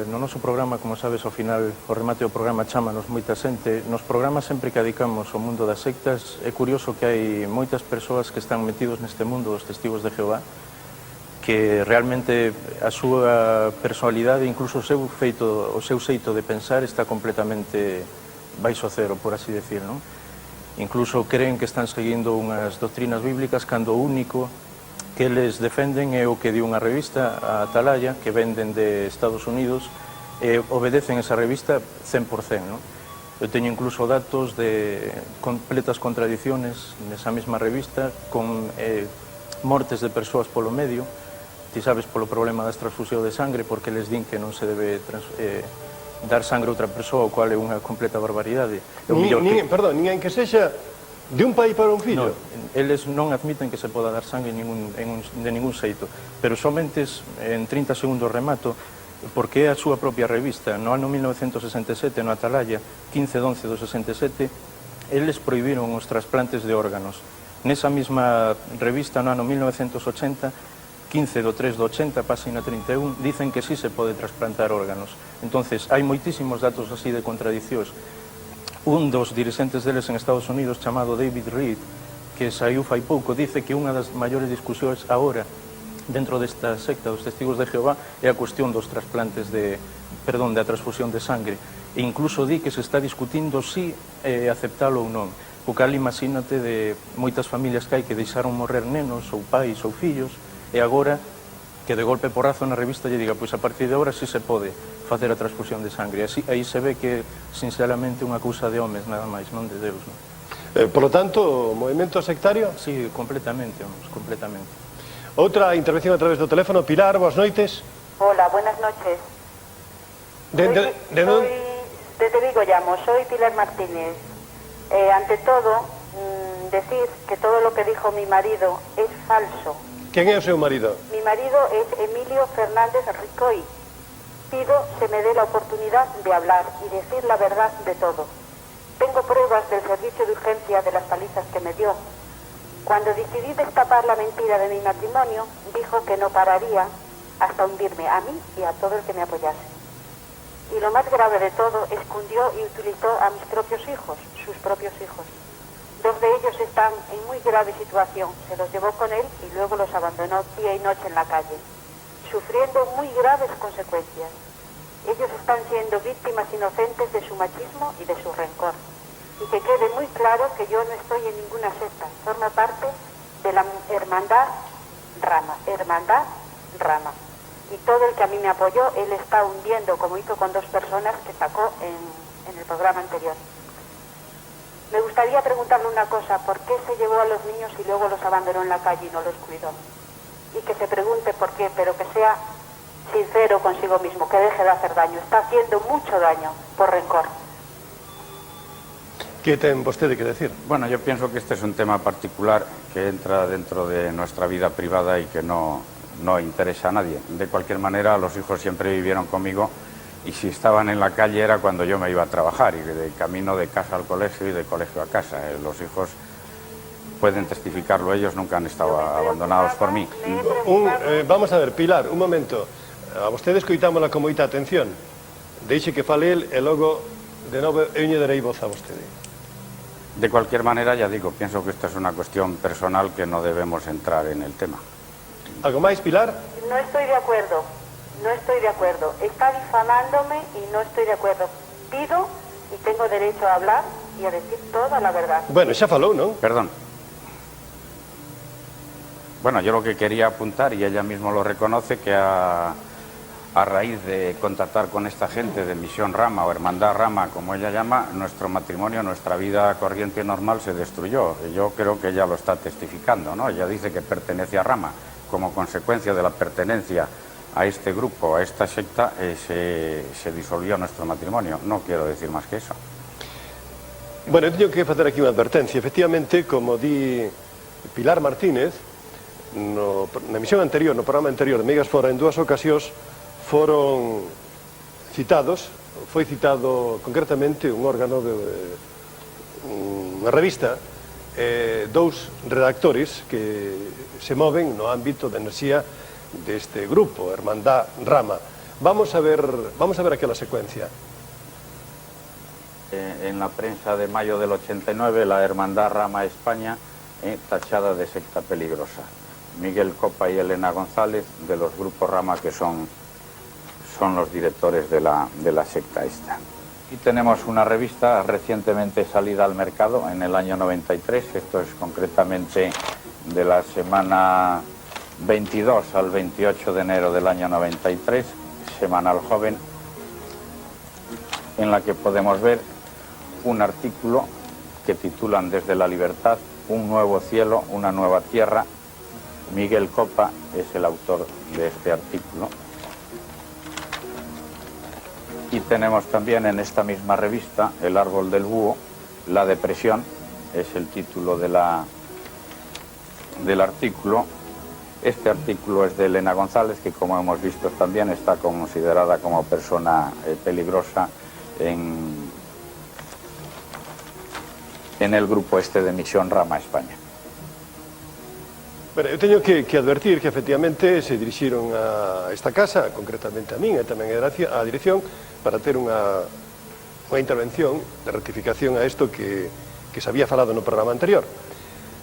Speaker 14: no noso programa, como sabes, ao final, o remate do programa chámanos moita xente. Nos programas sempre que dedicamos ao mundo das sectas, é curioso que hai moitas persoas que están metidos neste mundo dos testigos de Jehová, que realmente a súa personalidade, incluso o seu xeito de pensar está completamente baixo cero, por así decir, non? Incluso creen que están seguindo unhas doctrinas bíblicas cando o único que eles defenden é o que di unha revista, a Atalaya, que venden de Estados Unidos, e obedecen esa revista 100%, non? Eu teño incluso datos de completas contradiciones nesa mesma revista, con mortes de persoas polo medio. Ti sabes polo problema das transfusión de sangre, porque eles din que non se debe dar sangre a outra persoa, o cual é unha completa barbaridade.
Speaker 10: Perdón, nin que sexa de un pai para un fillo?
Speaker 14: No, eles non admiten que se poda dar sangue de ningún xeito, pero somente en 30 segundos remato, porque é a súa propia revista. No ano 1967, no Atalaya, 15/11 do 67, eles prohibiron os trasplantes de órganos. Nesa mesma revista, no ano 1980, 15/3/80, página 31, dicen que sí se pode trasplantar órganos. Entonces, hai moitísimos datos así de contradicións. Un dos dirixentes deles en Estados Unidos, chamado David Reed, que saiu fai pouco, dice que unha das maiores discusións agora dentro desta secta dos testigos de Jehová é a cuestión dos trasplantes da transfusión de sangre. E incluso di que se está discutindo si aceptalo ou non. O cal, imagínate, de moitas familias que hai que deixaron morrer nenos ou pais ou fillos, e agora que de golpe porrazo na revista lle diga, pois a partir de agora si se pode facer a transfusión de sangre. Aí se ve que, sinceramente, unha cousa de homes, nada máis, non de Deus, non?
Speaker 10: Por lo tanto, o movimento sectario?
Speaker 14: Sí, completamente, completamente.
Speaker 10: Outra intervención a través do teléfono. Pilar, boas noites.
Speaker 13: Hola, buenas noches. Desde Vigo llamo, soy Pilar Martínez. Ante todo, decir que todo lo que dijo mi marido es falso.
Speaker 10: ¿Quién é o seu marido?
Speaker 13: Mi marido es Emilio Fernández Ricoy. Pido se me dé la oportunidad de hablar y decir la verdad de todo. Tengo pruebas del servicio de urgencia de las palizas que me dio. Cuando decidí destapar la mentira de mi matrimonio, dijo que no pararía hasta hundirme a mí y a todo el que me apoyase. Y lo más grave de todo, escondió y utilizó a mis propios hijos, sus propios hijos. 2 de ellos están en muy grave situación. Se los llevó con él y luego los abandonó día y noche en la calle, sufriendo muy graves consecuencias. Ellos están siendo víctimas inocentes de su machismo y de su rencor. Y que quede muy claro que yo no estoy en ninguna secta, formo parte de la Hermandad Rama. Y todo el que a mí me apoyó, él está hundiendo, como hizo con 2 personas que sacó en el programa anterior. Me gustaría preguntarle una cosa, ¿por qué se llevó a los niños y luego los abandonó en la calle y no los cuidó? Y que se pregunte por qué, pero que sea sincero consigo mismo, que deje de hacer daño. Está haciendo mucho daño por rencor.
Speaker 10: ¿Qué ten vostede que decir?
Speaker 16: Bueno, yo pienso que este es un tema particular que entra dentro de nuestra vida privada y que no interesa a nadie. De cualquier manera, los hijos siempre vivieron conmigo. Y si estaban en la calle era cuando yo me iba a trabajar y de camino de casa al colegio y de colegio a casa. Los hijos pueden testificarlo, ellos nunca han estado abandonados por mí.
Speaker 10: Vamos a ver, Pilar, un momento. A vostede escoitámola con moita atención. Deixe que fale el e logo de novo eu lle darei voz a vostede.
Speaker 16: De cualquier manera, ya digo, pienso que esta es una cuestión personal que no debemos entrar en el tema.
Speaker 10: ¿Algo más, Pilar?
Speaker 13: No estoy de acuerdo. No estoy de acuerdo. Está difamándome y no estoy de acuerdo. Pido y tengo derecho a hablar y a decir toda la verdad.
Speaker 10: Bueno, xa falou, non?
Speaker 16: Perdón. Bueno, yo lo que quería apuntar, y ella mismo lo reconoce, que a raíz de contactar con esta gente de Misión Rama o Hermandad Rama, como ella llama, nuestro matrimonio, nuestra vida corriente y normal se destruyó. Y yo creo que ella lo está testificando, ¿no? Ella dice que pertenece a Rama. Como consecuencia de la pertenencia a este grupo, a esta secta, se disolvió nuestro matrimonio. No quiero decir más que eso.
Speaker 10: Bueno, eu teño que facer aquí unha advertencia. Efectivamente, como di Pilar Martínez, na emisión anterior, no programa anterior de Meigas Fora, en 2 ocasións foron citados, foi citado concretamente un órgano de unha revista dous redactores que se moven no ámbito de enerxía deste grupo, Hermandad Rama. Vamos a ver aquela secuencia.
Speaker 16: En la prensa de mayo del 89, la Hermandad Rama España tachada de secta peligrosa. Miguel Copa y Elena González, de los grupos Rama, que son los directores de la secta esta. Y tenemos una revista recientemente salida al mercado en el año 93, esto es concretamente de la semana 22 al 28 de enero del año 93, Semanal Joven, en la que podemos ver un artículo que titulan Desde la Libertad, un nuevo cielo, una nueva tierra. Miguel Copa es el autor de este artículo. Y tenemos también en esta misma revista El árbol del búho, La depresión, es el título del artículo. Este artículo es de Elena González, que como hemos visto también está considerada como persona peligrosa en el grupo este de Misión Rama España.
Speaker 10: Bueno, eu teño que advertir que efectivamente se dirixiron a esta casa, concretamente a min e tamén a dirección, para ter unha intervención de rectificación a isto que se había falado no programa anterior.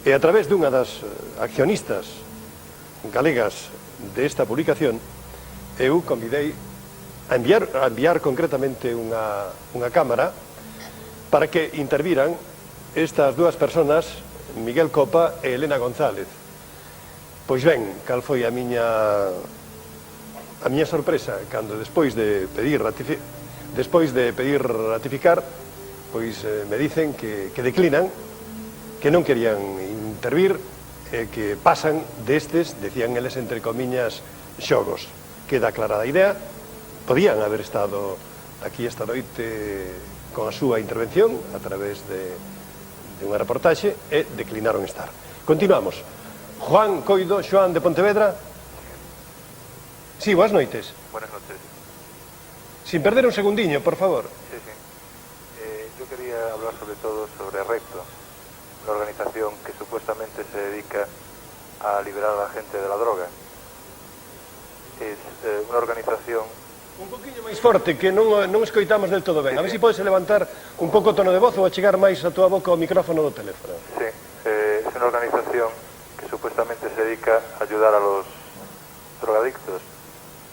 Speaker 10: E a través dunha das accionistas galegas desta publicación, eu convidei a enviar concretamente unha cámara para que interviran estas dúas personas, Miguel Copa e Elena González. Pois ben, cal foi a miña sorpresa cando despois de pedir ratificar, pois me dicen que declinan, que non querían intervir, que pasan destes, decían eles entre comiñas, xogos. Queda aclarada a idea, podían haber estado aquí esta noite con a súa intervención a través de unha reportaxe e declinaron estar. Continuamos. Juan Coido, Xoán de Pontevedra. Sí, boas noites.
Speaker 17: Buenas noches.
Speaker 10: Sin perder un segundiño, por favor.
Speaker 17: Sí. Yo quería hablar sobre todo sobre Recto, una organización que supuestamente se dedica a liberar a la gente de la droga. Es una organización...
Speaker 10: Un poquinho máis forte, que non escoitamos del todo ben. A ver se podes levantar un pouco o tono de voz ou achegar máis a túa boca ao micrófono do teléfono.
Speaker 17: Sí, es una organización que supuestamente se dedica a ayudar a los drogadictos,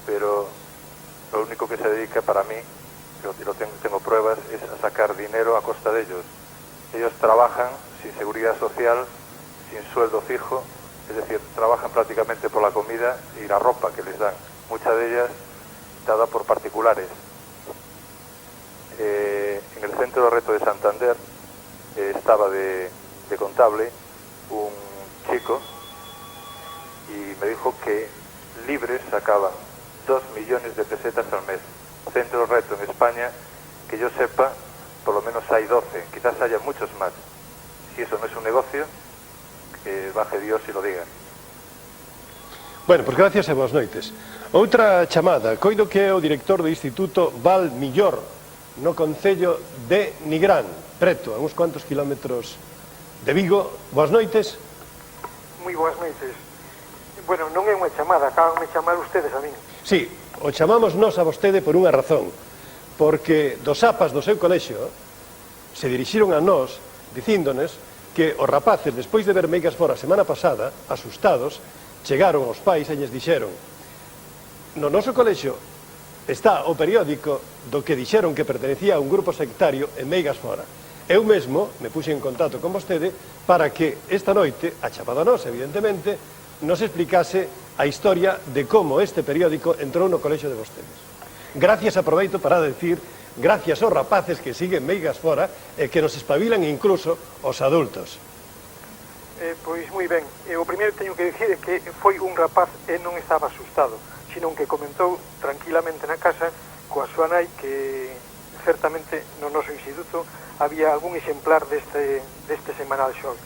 Speaker 17: pero lo único que se dedica para mí, yo tengo pruebas, es a sacar dinero a costa de ellos. Ellos trabajan sin seguridad social, sin sueldo fijo, es decir, trabajan prácticamente por la comida y la ropa que les dan, muchas de ellas dada por particulares. En el centro de reto de Santander estaba de contable un chico y me dijo que libres sacaban 2 millones de pesetas al mes. Centro de reto en España, que yo sepa, por lo menos hay 12, quizás haya muchos más. Si eso no es un negocio, que baje Dios y lo diga.
Speaker 10: Bueno, pois gracias e boas noites. Outra chamada, coido que é o director do Instituto Val Millor, no concello de Nigrán, preto, a uns cuantos kilómetros de Vigo. Boas noites.
Speaker 18: Moi boas noites. Bueno, non é unha chamada, acaban de chamar ustedes a min.
Speaker 10: Sí, o chamamos nós a vostede por unha razón, porque dos APAs do seu colexio se dirixiron a nós dicíndonos que os rapaces, despois de ver Meigas Fora a semana pasada, asustados, chegaron aos pais e lles dixeron: no noso colexio está o periódico do que dixeron que pertenecía a un grupo sectario en Meigas Fora. Eu mesmo me puxe en contacto con vostede para que esta noite, a chamada nós, evidentemente, nos explicase a historia de como este periódico entrou no colexio de vostedes. Gracias, aproveito para decir, gracias aos rapaces que siguen Meigas Fora e que nos espabilan incluso os adultos.
Speaker 18: Pois moi ben, o primeiro teño que dicir é que foi un rapaz e non estaba asustado, senón que comentou tranquilamente na casa coa súa nai que certamente no noso instituto había algún exemplar deste semanal Xol.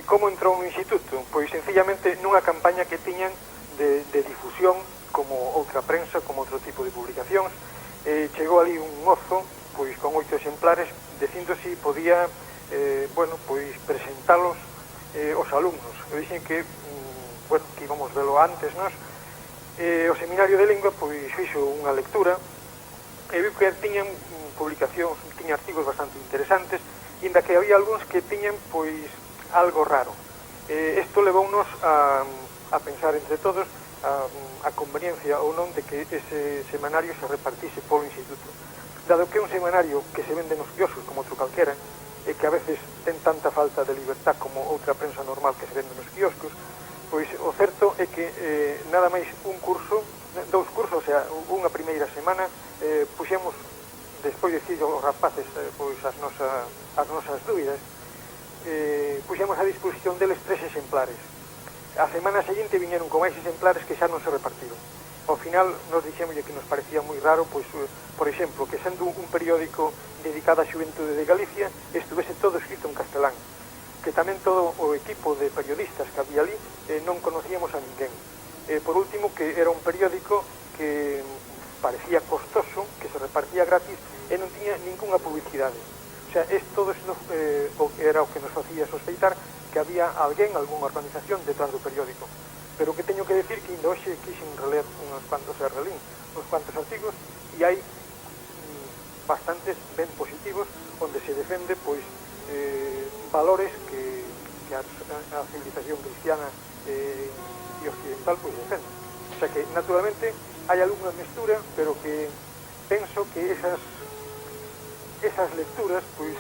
Speaker 18: Como entrou no instituto? Pois sencillamente nunha campaña que tiñan de difusión como outra prensa, como outro tipo de publicacións. Chegou ali un mozo pois con 8 exemplares dicindo si podía bueno, pois presentalos aos alumnos. Eu dixen que, bueno, que íbamos velo antes, nos, o Seminario de Lingua, pois, fixo unha lectura, e viu que tiñan publicacións, tiñan artigos bastante interesantes, inda que había algúns que tiñan, pois, algo raro. Isto levounos a pensar entre todos a conveniencia ou non de que ese semanario se repartise polo instituto. Dado que é un semanario que se vende nos quioscos como outro calquera, e que a veces ten tanta falta de libertad como outra prensa normal que se vende nos quioscos, pois o certo é que nada máis un curso, dous cursos, o sea, unha primeira semana, puxemos, despois de dicir aos rapaces pois as nosas dúbidas, puxemos a disposición deles 3 exemplares. A semana seguinte viñeron con máis exemplares que xa non se repartiron. Ao final nos dixemos que nos parecía moi raro, pois, por exemplo, que sendo un periódico dedicado á xuventude de Galicia, estuvese todo escrito en castelán, que tamén todo o equipo de periodistas que había ali non conocíamos a ninguén. Por último, que era un periódico que parecía costoso, que se repartía gratis e non tiña ninguna publicidade. O sea, todo isto era o que nos facía sospeitar que había alguén, algunha organización detrás do periódico. Pero que teño que decir que ainda hoxe quixen reler uns cuantos artigos e hai bastantes ben positivos onde se defende pois valores que a civilización cristiana e occidental pois defende. O sea que naturalmente hai algunha mestura, pero que penso que esas lecturas pois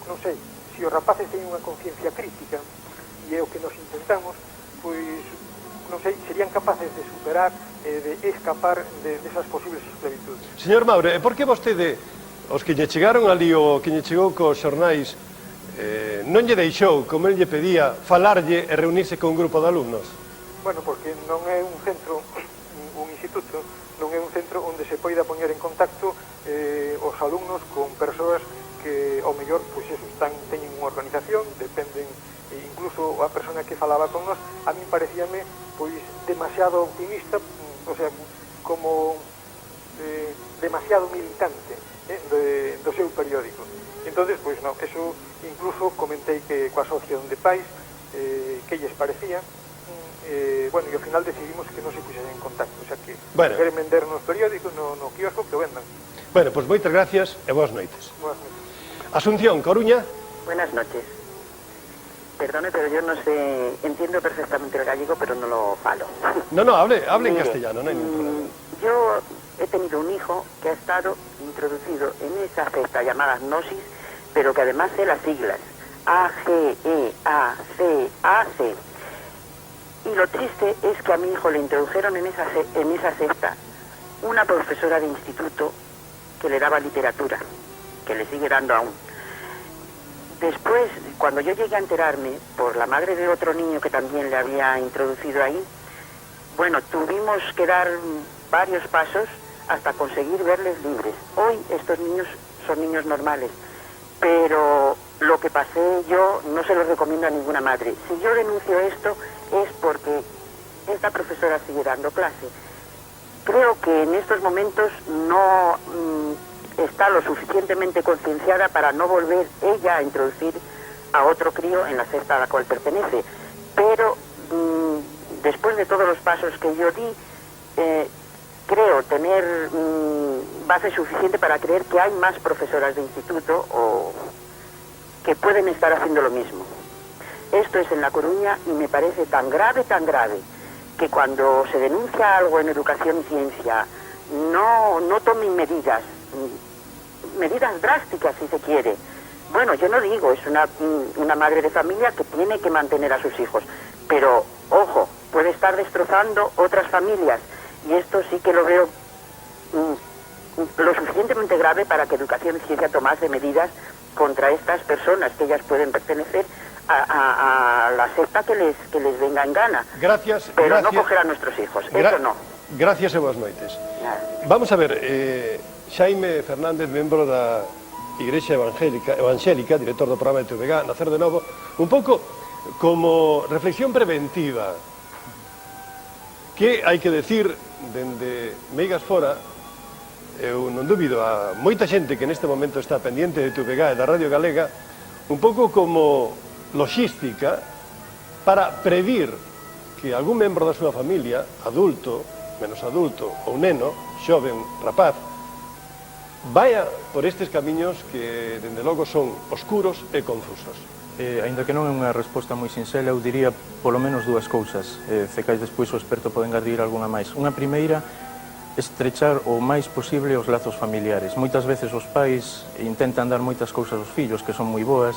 Speaker 18: non sei, se os rapaces teñen unha conciencia crítica e é o que nos intentamos, pois, non sei, serían capaces de superar, de escapar desas posibles esclavitudes.
Speaker 10: Señor Maure, por que vostede, os que lle chegaron ali, o que lle chegou cos xornais, non lle deixou, como el lle pedía, falarlle e reunirse con un grupo de alumnos?
Speaker 18: Bueno, porque non é un centro, un instituto, non é un centro onde se poida poñer en contacto os alumnos con persoas que, ao mellor, pois, teñen unha organización, dependen. Incluso a persona que falaba con nós, a mí parecíame pois demasiado optimista, o sea, como demasiado militante do seu periódico. Entonces, pois non, eso incluso comentei que coa asociación de pais que lles parecía, bueno, e ao final decidimos que non se puxesen en contacto, o sea que queren vender nos periódicos, no quiosco, que vendan.
Speaker 10: Bueno, pois moitas gracias e boas noites.
Speaker 18: Boas noites.
Speaker 10: Asunción, Coruña.
Speaker 4: Buenas noches. Perdone, pero yo no sé, entiendo perfectamente el gallego, pero no lo falo.
Speaker 10: No, hable en castellano, no hay ningún problema.
Speaker 4: Yo he tenido un hijo que ha estado introducido en esa secta llamada Gnosis, pero que además sé las siglas, A-G-E-A-C-A-C. Y lo triste es que a mi hijo le introdujeron en esa secta una profesora de instituto que le daba literatura, que le sigue dando aún. Después, cuando yo llegué a enterarme, por la madre de otro niño que también le había introducido ahí, bueno, tuvimos que dar varios pasos hasta conseguir verles libres. Hoy estos niños son niños normales, pero lo que pasé yo no se lo recomiendo a ninguna madre. Si yo denuncio esto es porque esta profesora sigue dando clase. Creo que en estos momentos no está lo suficientemente concienciada para no volver ella a introducir a otro crío en la secta a la cual pertenece. Pero después de todos los pasos que yo di, creo tener base suficiente para creer que hay más profesoras de instituto o que pueden estar haciendo lo mismo. Esto es en La Coruña y me parece tan grave, que cuando se denuncia algo en educación y ciencia, no tomen medidas drásticas si se quiere. Bueno, yo no digo, es una madre de familia que tiene que mantener a sus hijos, pero ojo, puede estar destrozando otras familias y esto sí que lo veo lo suficientemente grave para que Educación y Ciencia tomase medidas contra estas personas, que ellas pueden pertenecer a la secta que les venga en gana.
Speaker 10: Gracias.
Speaker 4: Pero no coger a nuestros hijos, eso no.
Speaker 10: Gracias e boas noites. Vamos a ver, Xaime Fernández, membro da Igrexa Evangélica, director do programa de TVG, Nacer de Novo, un pouco como reflexión preventiva, que hai que decir, dende Meigas Fora, eu non dubido a moita xente que neste momento está pendiente de TVG e da Radio Galega, un pouco como logística para predir que algún membro da súa familia, adulto, menos adulto, ou neno, xoven, rapaz, vaya por estes camiños que, dende logo, son oscuros e confusos.
Speaker 14: Ainda que non é unha resposta moi sinxela, eu diría polo menos dúas cousas. Se cais despois o experto pode engadir algunha máis. Unha primeira, estrechar o máis posible os lazos familiares. Moitas veces os pais intentan dar moitas cousas aos fillos que son moi boas,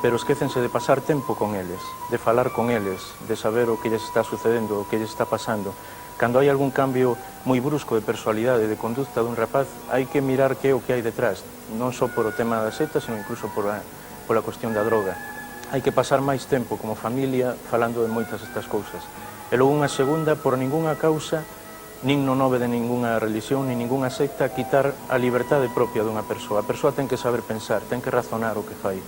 Speaker 14: pero esquécense de pasar tempo con eles, de falar con eles, de saber o que lles está sucedendo, o que lles está pasando. Cando hai algún cambio moi brusco de personalidade, de conducta dun rapaz, hai que mirar que é o que hai detrás, non só por o tema da seta, sino incluso pola cuestión da droga. Hai que pasar máis tempo como familia falando de moitas estas cousas. E logo unha segunda, por ningunha causa, nin no nome de ningunha religión, nin ningunha secta, quitar a liberdade propia dunha persoa. A persoa ten que saber pensar, ten que razonar o que fai,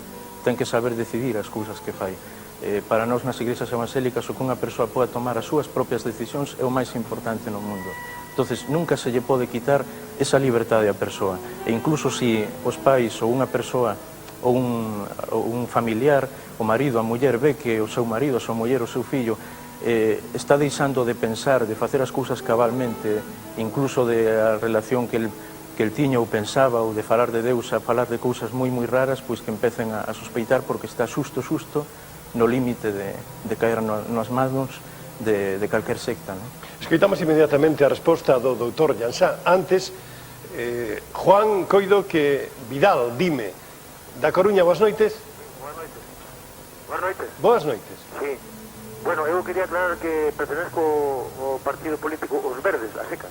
Speaker 14: ten que saber decidir as cousas que fai. Para nós nas igrexas evangélicas o que unha persoa poda tomar as súas propias decisións é o máis importante no mundo. Entonces nunca se lle pode quitar esa liberdade á persoa. E incluso se os pais ou unha persoa ou un familiar, o marido, a muller, ve que o seu marido, a súa muller, o seu fillo está deixando de pensar, de facer as cousas cabalmente, incluso de a relación que el tiña ou pensaba, ou de falar de Deus a falar de cousas moi raras, pois que empecen a sospeitar porque está xusto no límite de caer nas manos de calquer secta.
Speaker 10: Escoitamos inmediatamente a resposta do doutor Jansá. Antes, Juan, coido que Vidal, dime, da Coruña, boas noites.
Speaker 3: Boas noites.
Speaker 10: Boas noites.
Speaker 3: Sí. Bueno, eu quería aclarar que pertenezco ao partido político Os Verdes, a seca,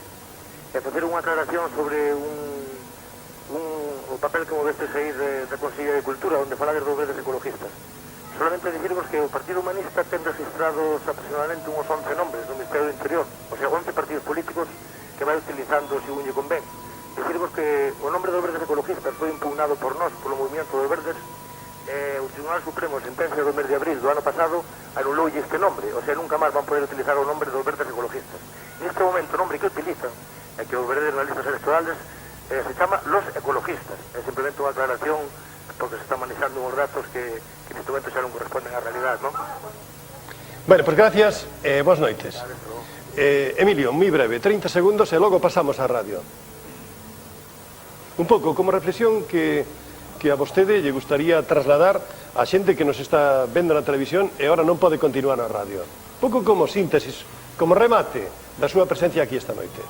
Speaker 3: e facer unha aclaración sobre o papel que movestes aí da Consellería de Cultura, onde falades dos verdes ecologistas. Solamente dicirvos que o Partido Humanista ten registrados aproximadamente uns 11 nombres no Ministerio do Interior, o sea, 11 partidos políticos que vai utilizando según lle convén. Dicirvos que o nombre dos verdes ecologistas foi impugnado por nós, polo movimento dos verdes, o Tribunal Supremo, sentencia do mes de abril do ano pasado, anuloulle este nombre, o sea, nunca máis van poder utilizar o nombre dos verdes ecologistas. Neste momento o nombre que utilizan, que os verdes nas listas electorales, se chama Los Ecologistas. É simplemente unha aclaración porque se están manejando uns datos que neste momento xa non corresponden á realidade, non?
Speaker 10: Bueno, pues gracias, boas noites. Emilio, moi breve, 30 segundos e logo pasamos á radio. Un pouco como reflexión que a vostede lle gustaría trasladar a xente que nos está vendo na televisión e agora non pode continuar na radio. Un pouco como síntesis, como remate da súa presencia aquí esta noite.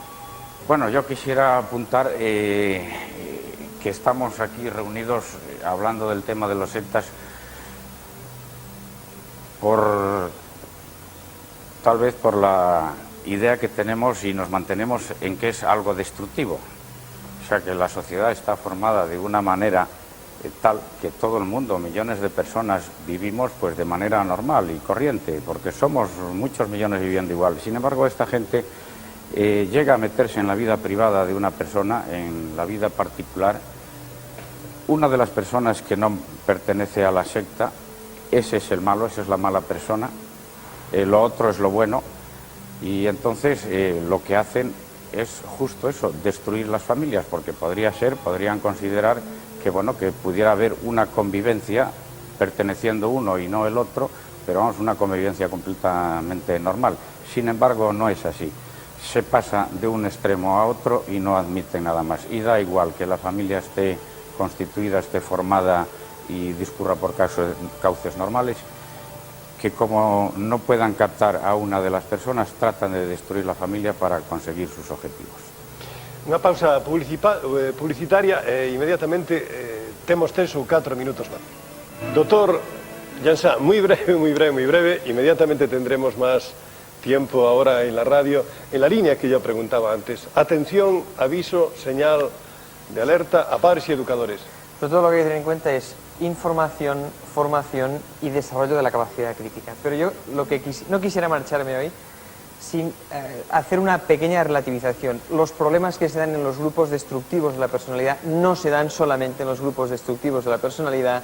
Speaker 16: Bueno, yo quisiera apuntar que estamos aquí reunidos hablando del tema de los sectas tal vez por la idea que tenemos y nos mantenemos en que es algo destructivo. O sea, que la sociedad está formada de una manera tal que todo el mundo, millones de personas, vivimos pues de manera normal y corriente, porque somos muchos millones viviendo igual. Sin embargo, esta gente llega a meterse en la vida privada de una persona, en la vida particular. Una de las personas que no pertenece a la secta, ese es el malo, esa es la mala persona, lo otro es lo bueno, y entonces lo que hacen es justo eso, destruir las familias, porque podrían considerar que bueno, que pudiera haber una convivencia perteneciendo uno y no el otro, pero vamos, una convivencia completamente normal. Sin embargo, no es así. Se pasa de un extremo a otro y no admiten nada más. Y da igual que la familia esté constituida, esté formada y discurra por cauces normales, que como no puedan captar a una de las personas, tratan de destruir la familia para conseguir sus objetivos.
Speaker 10: Unha pausa publicitaria e inmediatamente temos 3 ou 4 minutos máis. Doctor Jansá, moi breve, inmediatamente tendremos máis tiempo ahora en la radio, en la línea que yo preguntaba antes. Atención, aviso, señal de alerta a padres y educadores.
Speaker 12: Pero todo lo que hay que tener en cuenta es información, formación y desarrollo de la capacidad crítica. Pero yo no quisiera marcharme hoy sin hacer una pequeña relativización. Los problemas que se dan en los grupos destructivos de la personalidad no se dan solamente en los grupos destructivos de la personalidad,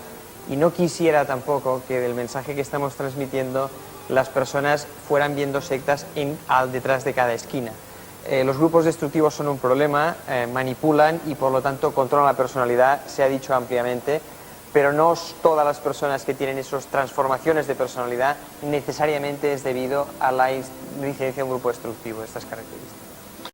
Speaker 12: y no quisiera tampoco que del mensaje que estamos transmitiendo las personas fueran viendo sectas detrás de cada esquina. Los grupos destructivos son un problema, manipulan y por lo tanto controlan la personalidad, se ha dicho ampliamente, pero no todas las personas que tienen esas transformaciones de personalidad necesariamente es debido a la incidencia de un grupo destructivo, estas características.